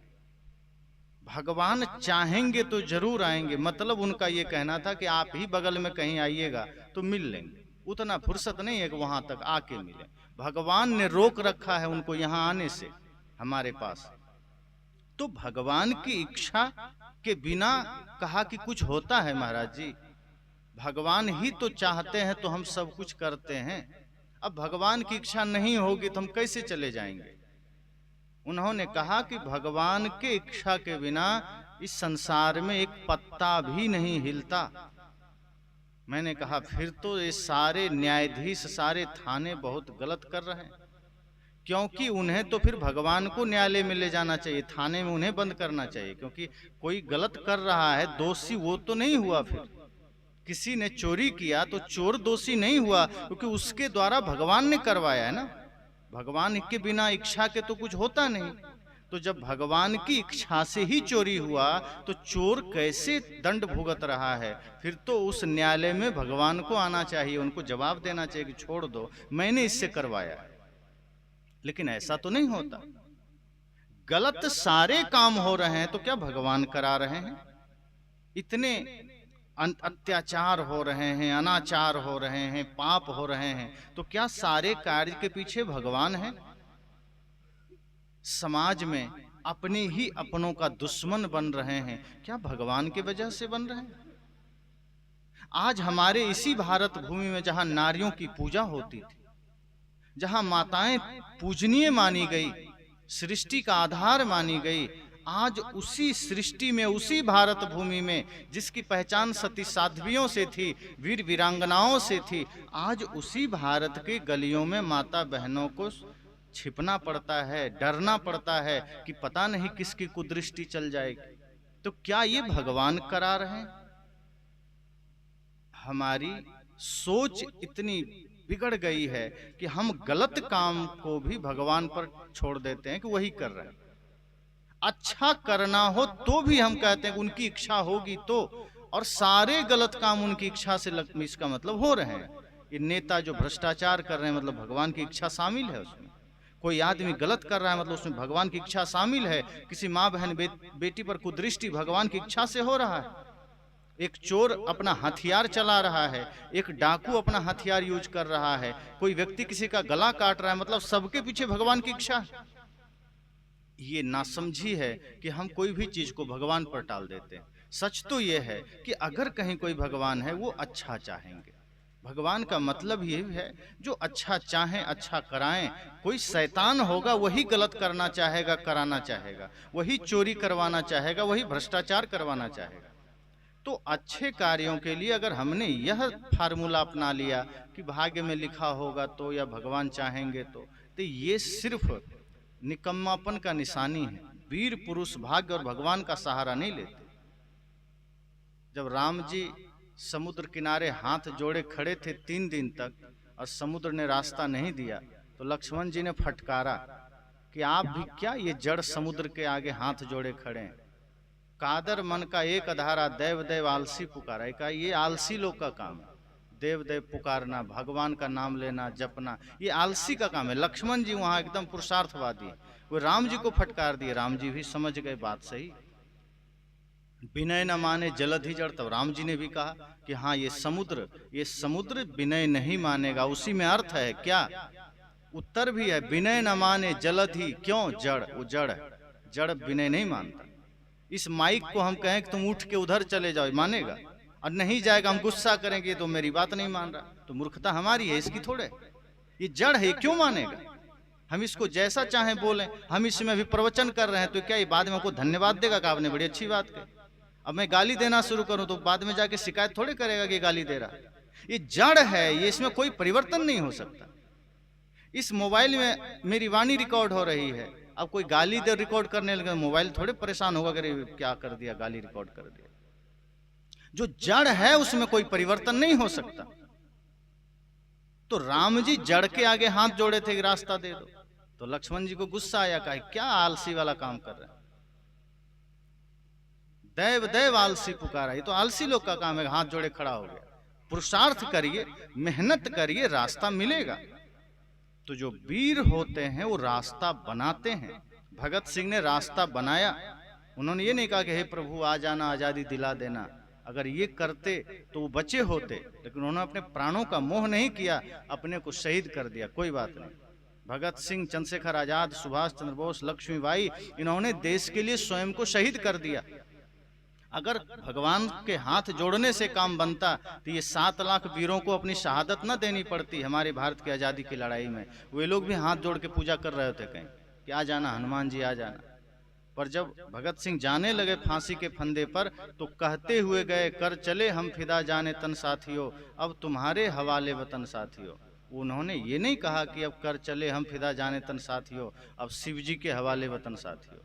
भगवान चाहेंगे तो जरूर आएंगे, मतलब उनका ये कहना था कि आप ही बगल में कहीं आइएगा तो मिल लेंगे। उतना फुर्सत नहीं है कि वहां तक आके मिले। भगवान ने रोक रखा है उनको यहाँ आने से हमारे पास। तो भगवान की इच्छा के बिना कहा कि कुछ होता है महाराज जी? भगवान ही तो चाहते हैं तो हम सब कुछ करते हैं। अब भगवान की इच्छा नहीं होगी तो हम कैसे चले जाएंगे? उन्होंने कहा कि भगवान के इच्छा के बिना इस संसार में एक पत्ता भी नहीं हिलता। मैंने कहा फिर तो ये सारे न्यायाधीश, सारे थाने बहुत गलत कर रहे हैं, क्योंकि उन्हें तो फिर भगवान को न्यायालय में ले जाना चाहिए, थाने में उन्हें बंद करना चाहिए। क्योंकि कोई गलत कर रहा है, दोषी वो तो नहीं हुआ। फिर किसी ने चोरी किया तो चोर दोषी नहीं हुआ, क्योंकि उसके द्वारा भगवान ने करवाया है ना। भगवान के बिना इच्छा के तो कुछ होता नहीं। तो जब भगवान की इच्छा से ही चोरी हुआ तो चोर कैसे दंड भुगत रहा है? फिर तो उस न्यायालय में भगवान को आना चाहिए, उनको जवाब देना चाहिए कि छोड़ दो, मैंने इससे करवाया है। लेकिन ऐसा तो नहीं होता। गलत सारे काम हो रहे हैं तो क्या भगवान करा रहे हैं? इतने अत्याचार हो रहे हैं, अनाचार हो रहे हैं, पाप हो रहे हैं, तो क्या सारे कार्य के पीछे भगवान है? समाज में अपने ही अपनों का दुश्मन बन रहे हैं, क्या भगवान की वजह से बन रहे हैं? आज हमारे इसी भारत भूमि में जहां नारियों की पूजा होती थी, जहां माताएं पूजनीय मानी गई, सृष्टि का आधार मानी गई, आज उसी सृष्टि में, उसी भारत भूमि में जिसकी पहचान सती साध्वियों से थी, वीर वीरांगनाओं से थी, आज उसी भारत के गलियों में माता बहनों को छिपना पड़ता है, डरना पड़ता है कि पता नहीं किसकी कुदृष्टि चल जाएगी। तो क्या ये भगवान करा रहे हैं? हमारी सोच इतनी बिगड़ गई है कि हम गलत काम को भी भगवान पर छोड़ देते हैं कि वही कर रहे हैं। अच्छा करना हो तो भी हम कहते हैं कि उनकी इच्छा होगी तो, और सारे गलत काम उनकी इच्छा से इसका मतलब हो रहे हैं। ये नेता जो भ्रष्टाचार कर रहे हैं, मतलब भगवान की इच्छा शामिल है उसमें। कोई आदमी गलत कर रहा है, मतलब उसमें भगवान की इच्छा शामिल है। किसी माँ बहन बेटी पर कुदृष्टि भगवान की इच्छा से हो रहा है। एक चोर अपना हथियार चला रहा है, एक डाकू अपना हथियार यूज कर रहा है, कोई व्यक्ति किसी का गला काट रहा है, मतलब सबके पीछे भगवान की इच्छा है। ये नासमझी है कि हम कोई भी चीज को भगवान पर टाल देते हैं। सच तो ये है कि अगर कहीं कोई भगवान है वो अच्छा चाहेंगे। भगवान का मतलब ये है जो अच्छा चाहें, अच्छा कराएं। कोई शैतान होगा वही गलत करना चाहेगा, कराना चाहेगा, वही चोरी करवाना चाहेगा, वही भ्रष्टाचार करवाना चाहेगा। तो अच्छे कार्यों के लिए अगर हमने यह फार्मूला अपना लिया कि भाग्य में लिखा होगा तो, या भगवान चाहेंगे तो ये सिर्फ निकम्मापन का निशानी है। वीर पुरुष भाग्य और भगवान का सहारा नहीं लेते। जब राम जी समुद्र किनारे हाथ जोड़े खड़े थे 3 दिन तक और समुद्र ने रास्ता नहीं दिया, तो लक्ष्मण जी ने फटकारा कि आप भी क्या ये जड़ समुद्र के आगे हाथ जोड़े खड़े हैं? कादर मन का एक अधारा, देव देव आलसी पुकारा। कहा ये आलसी लोग का काम है, देव देव पुकारना, भगवान का नाम लेना, जपना, ये आलसी का काम है। लक्ष्मण जी वहां एकदम पुरुषार्थवादी, वो राम जी को फटकार दिए। राम जी भी समझ गए बात सही। विनय न माने जलधि जड़। तब राम जी ने भी कहा कि हाँ, ये समुद्र विनय नहीं मानेगा। उसी में अर्थ है क्या? उत्तर भी है, विनय न माने जलधि। क्यों? जड़, वो जड़ है, जड़ विनय नहीं मानता। इस माइक को हम कहें कि तुम उठ के उधर चले जाओ, मानेगा? और नहीं जाएगा, हम गुस्सा करेंगे तो मेरी बात नहीं मान रहा, तो मूर्खता हमारी है, इसकी थोड़े। ये जड़ है, क्यों मानेगा? हम इसको जैसा चाहें बोलें। हम इसमें अभी प्रवचन कर रहे हैं, तो क्या ये बाद में हमको धन्यवाद देगा कि आपने बड़ी अच्छी बात कही? अब मैं गाली देना शुरू करूं तो बाद में जाके शिकायत थोड़े करेगा कि गाली दे रहा। ये जड़ है, ये इसमें कोई परिवर्तन नहीं हो सकता। इस मोबाइल में मेरी वाणी रिकॉर्ड हो रही है, अब कोई गाली दे रिकॉर्ड करने लगे, मोबाइल थोड़े परेशान होगा कि क्या कर दिया, गाली रिकॉर्ड कर दिया। जो जड़ है उसमें कोई परिवर्तन नहीं हो सकता। तो राम जी जड़ के आगे हाथ जोड़े थे कि रास्ता दे दो, तो लक्ष्मण जी को गुस्सा आया, कहा क्या आलसी वाला काम कर रहे हैं, दैव दैव आलसी पुकारा। ये तो आलसी लोग का काम है, हाथ जोड़े खड़ा हो गया। पुरुषार्थ करिए, मेहनत करिए, रास्ता मिलेगा। तो जो वीर होते हैं वो रास्ता बनाते हैं। भगत सिंह ने रास्ता बनाया। उन्होंने ये नहीं कहा कि हे प्रभु आ जाना, आजादी दिला देना। अगर ये करते तो वो बचे होते, लेकिन उन्होंने अपने प्राणों का मोह नहीं किया, अपने को शहीद कर दिया। कोई बात नहीं। भगत सिंह, चंद्रशेखर आजाद, सुभाष चंद्र बोस, लक्ष्मीबाई, इन्होंने देश के लिए स्वयं को शहीद कर दिया। अगर भगवान के हाथ जोड़ने से काम बनता तो ये 7 लाख वीरों को अपनी शहादत न देनी पड़ती। हमारे भारत की आज़ादी की लड़ाई में वे लोग भी हाथ जोड़ के पूजा कर रहे थे कहीं कि आ जाना हनुमान जी, आ जाना। पर जब भगत सिंह जाने लगे फांसी के फंदे पर, तो कहते हुए गए, कर चले हम फिदा जाने तन साथियों, अब तुम्हारे हवाले वतन साथियों। उन्होंने ये नहीं कहा कि अब कर चले हम फिदा जाने तन साथियों, अब शिव जी के हवाले वतन साथियों।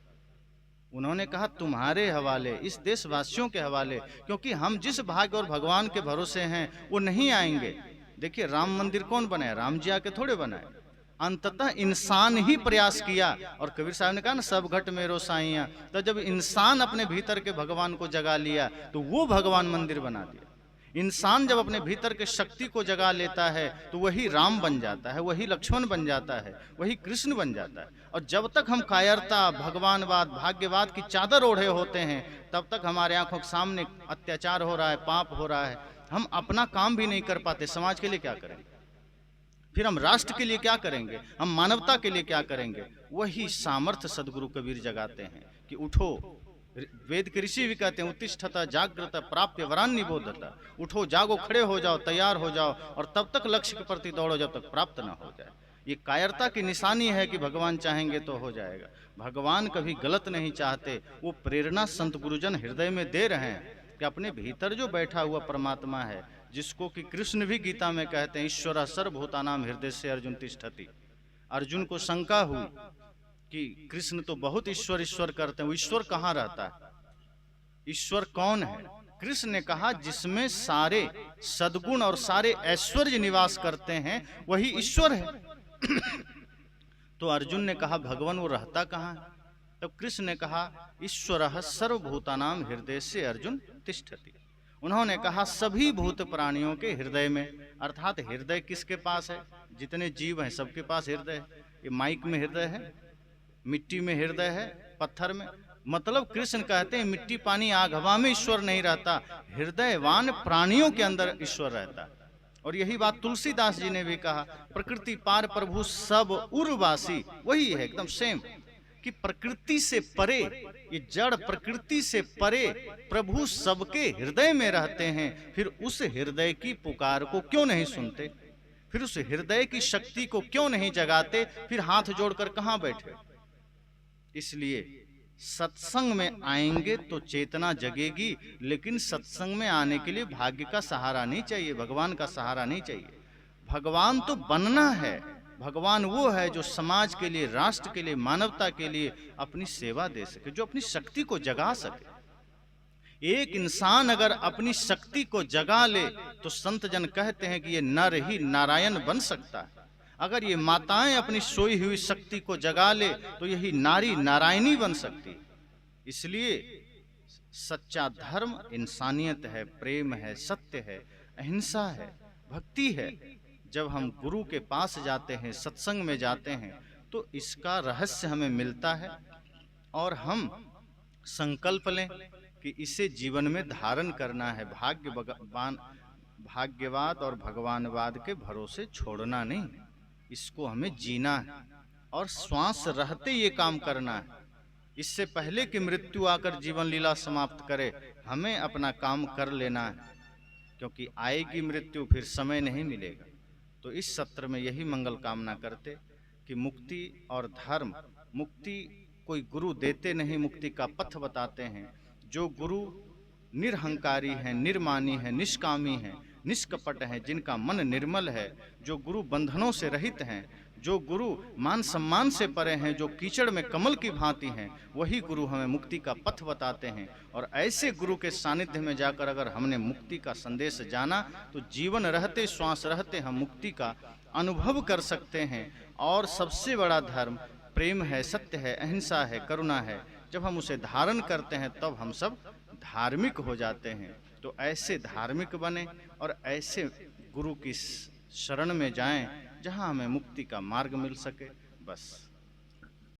उन्होंने कहा तुम्हारे हवाले, इस देशवासियों के हवाले, क्योंकि हम जिस भाग्य और भगवान के भरोसे हैं वो नहीं आएंगे। देखिए, राम मंदिर कौन बनाया? राम जी आके थोड़े बनाए, अंततः इंसान ही प्रयास किया। और कबीर साहब ने कहा ना, सब घट मेरो साइया। तो जब इंसान अपने भीतर के भगवान को जगा लिया तो वो भगवान मंदिर बना दिया। इंसान जब अपने भीतर के शक्ति को जगा लेता है तो वही राम बन जाता है, वही लक्ष्मण बन जाता है, वही कृष्ण बन जाता है। और जब तक हम कायरता, भगवानवाद, भाग्यवाद की चादर ओढ़े होते हैं, तब तक हमारे आंखों के सामने अत्याचार हो रहा है, पाप हो रहा है। हम अपना काम भी नहीं कर पाते, समाज के लिए क्या करेंगे? फिर हम राष्ट्र के लिए क्या करेंगे? हम मानवता के लिए क्या करेंगे? वही सामर्थ्य सदगुरु कबीर जगाते हैं कि उठो। वेद के ऋषि भी कहते हैं, उत्तिष्ठता जागृत प्राप्य वरान निबोधता। उठो, जागो, खड़े हो जाओ, तैयार हो जाओ, और तब तक लक्ष्य के प्रति दौड़ो जब तक प्राप्त ना हो जाए। ये कायरता की निशानी है कि भगवान चाहेंगे तो हो जाएगा। भगवान कभी गलत नहीं चाहते। वो प्रेरणा संत गुरुजन हृदय में दे रहे हैं कि अपने भीतर जो बैठा हुआ परमात्मा है, जिसको कि कृष्ण भी गीता में कहते हैं, ईश्वर सर्वभूतानां हृदय से अर्जुन तिष्ठति। अर्जुन को शंका हुई कि कृष्ण तो बहुत ईश्वर ईश्वर करते हैं, वो ईश्वर कहाँ रहता है? ईश्वर कौन है? कृष्ण ने कहा, जिसमें सारे सद्गुण और सारे ऐश्वर्य निवास करते हैं वही ईश्वर है। तो अर्जुन ने कहा, भगवान वो रहता कहाँ है? तब कृष्ण ने कहा, ईश्वरः सर्वभूतानां हृदय से अर्जुन तिष्ठति। उन्होंने कहा, सभी भूत प्राणियों के हृदय में। अर्थात हृदय किसके पास है? जितने जीव हैं सबके पास हृदय है। ये माइक में हृदय है, मिट्टी में हृदय है, पत्थर में। मतलब कृष्ण कहते हैं, मिट्टी पानी आग हवा में ईश्वर नहीं रहता, हृदयवान प्राणियों के अंदर ईश्वर रहता है। और यही बात तुलसीदास जी ने भी कहा, प्रकृति पार प्रभु सब उर्वासी। वही है एकदम सेम, कि प्रकृति से परे, ये जड़ प्रकृति से परे प्रभु सबके हृदय में रहते हैं। फिर उस हृदय की पुकार को क्यों नहीं सुनते? फिर उस हृदय की शक्ति को क्यों नहीं जगाते? फिर हाथ जोड़कर कहां बैठे? इसलिए सत्संग में आएंगे तो चेतना जगेगी, लेकिन सत्संग में आने के लिए भाग्य का सहारा नहीं चाहिए, भगवान का सहारा नहीं चाहिए। भगवान तो बनना है। भगवान वो है जो समाज के लिए, राष्ट्र के लिए, मानवता के लिए अपनी सेवा दे सके, जो अपनी शक्ति को जगा सके। एक इंसान अगर अपनी शक्ति को जगा ले तो संत जन कहते हैं कि ये नर ही नारायण बन सकता है। अगर ये माताएं अपनी सोई हुई शक्ति को जगा ले तो यही नारी नारायणी बन सकती। इसलिए सच्चा धर्म इंसानियत है, प्रेम है, सत्य है, अहिंसा है, भक्ति है। जब हम गुरु के पास जाते हैं, सत्संग में जाते हैं, तो इसका रहस्य हमें मिलता है। और हम संकल्प लें कि कि इसे जीवन में धारण करना है। भाग्यवाद और भगवानवाद के भरोसे छोड़ना नहीं, इसको हमें जीना है और श्वास रहते ये काम करना है। इससे पहले कि मृत्यु आकर जीवन लीला समाप्त करे, हमें अपना काम कर लेना है, क्योंकि आएगी मृत्यु, फिर समय नहीं मिलेगा। तो इस सत्र में यही मंगल कामना करते कि मुक्ति और धर्म, मुक्ति कोई गुरु देते नहीं, मुक्ति का पथ बताते हैं। जो गुरु निरहंकारी हैं, निर्मानी हैं, निष्कामी हैं, निष्कपट हैं, जिनका मन निर्मल है, जो गुरु बंधनों से रहित हैं, जो गुरु मान सम्मान से परे हैं, जो कीचड़ में कमल की भांति हैं, वही गुरु हमें मुक्ति का पथ बताते हैं। और ऐसे गुरु के सानिध्य में जाकर अगर हमने मुक्ति का संदेश जाना तो जीवन रहते, श्वास रहते हम मुक्ति का अनुभव कर सकते हैं। और सबसे बड़ा धर्म प्रेम है, सत्य है, अहिंसा है, करुणा है। जब हम उसे धारण करते हैं तब हम सब धार्मिक हो जाते हैं। तो ऐसे धार्मिक बने और ऐसे गुरु की शरण में जाएं जहां हमें मुक्ति का मार्ग मिल सके। बस।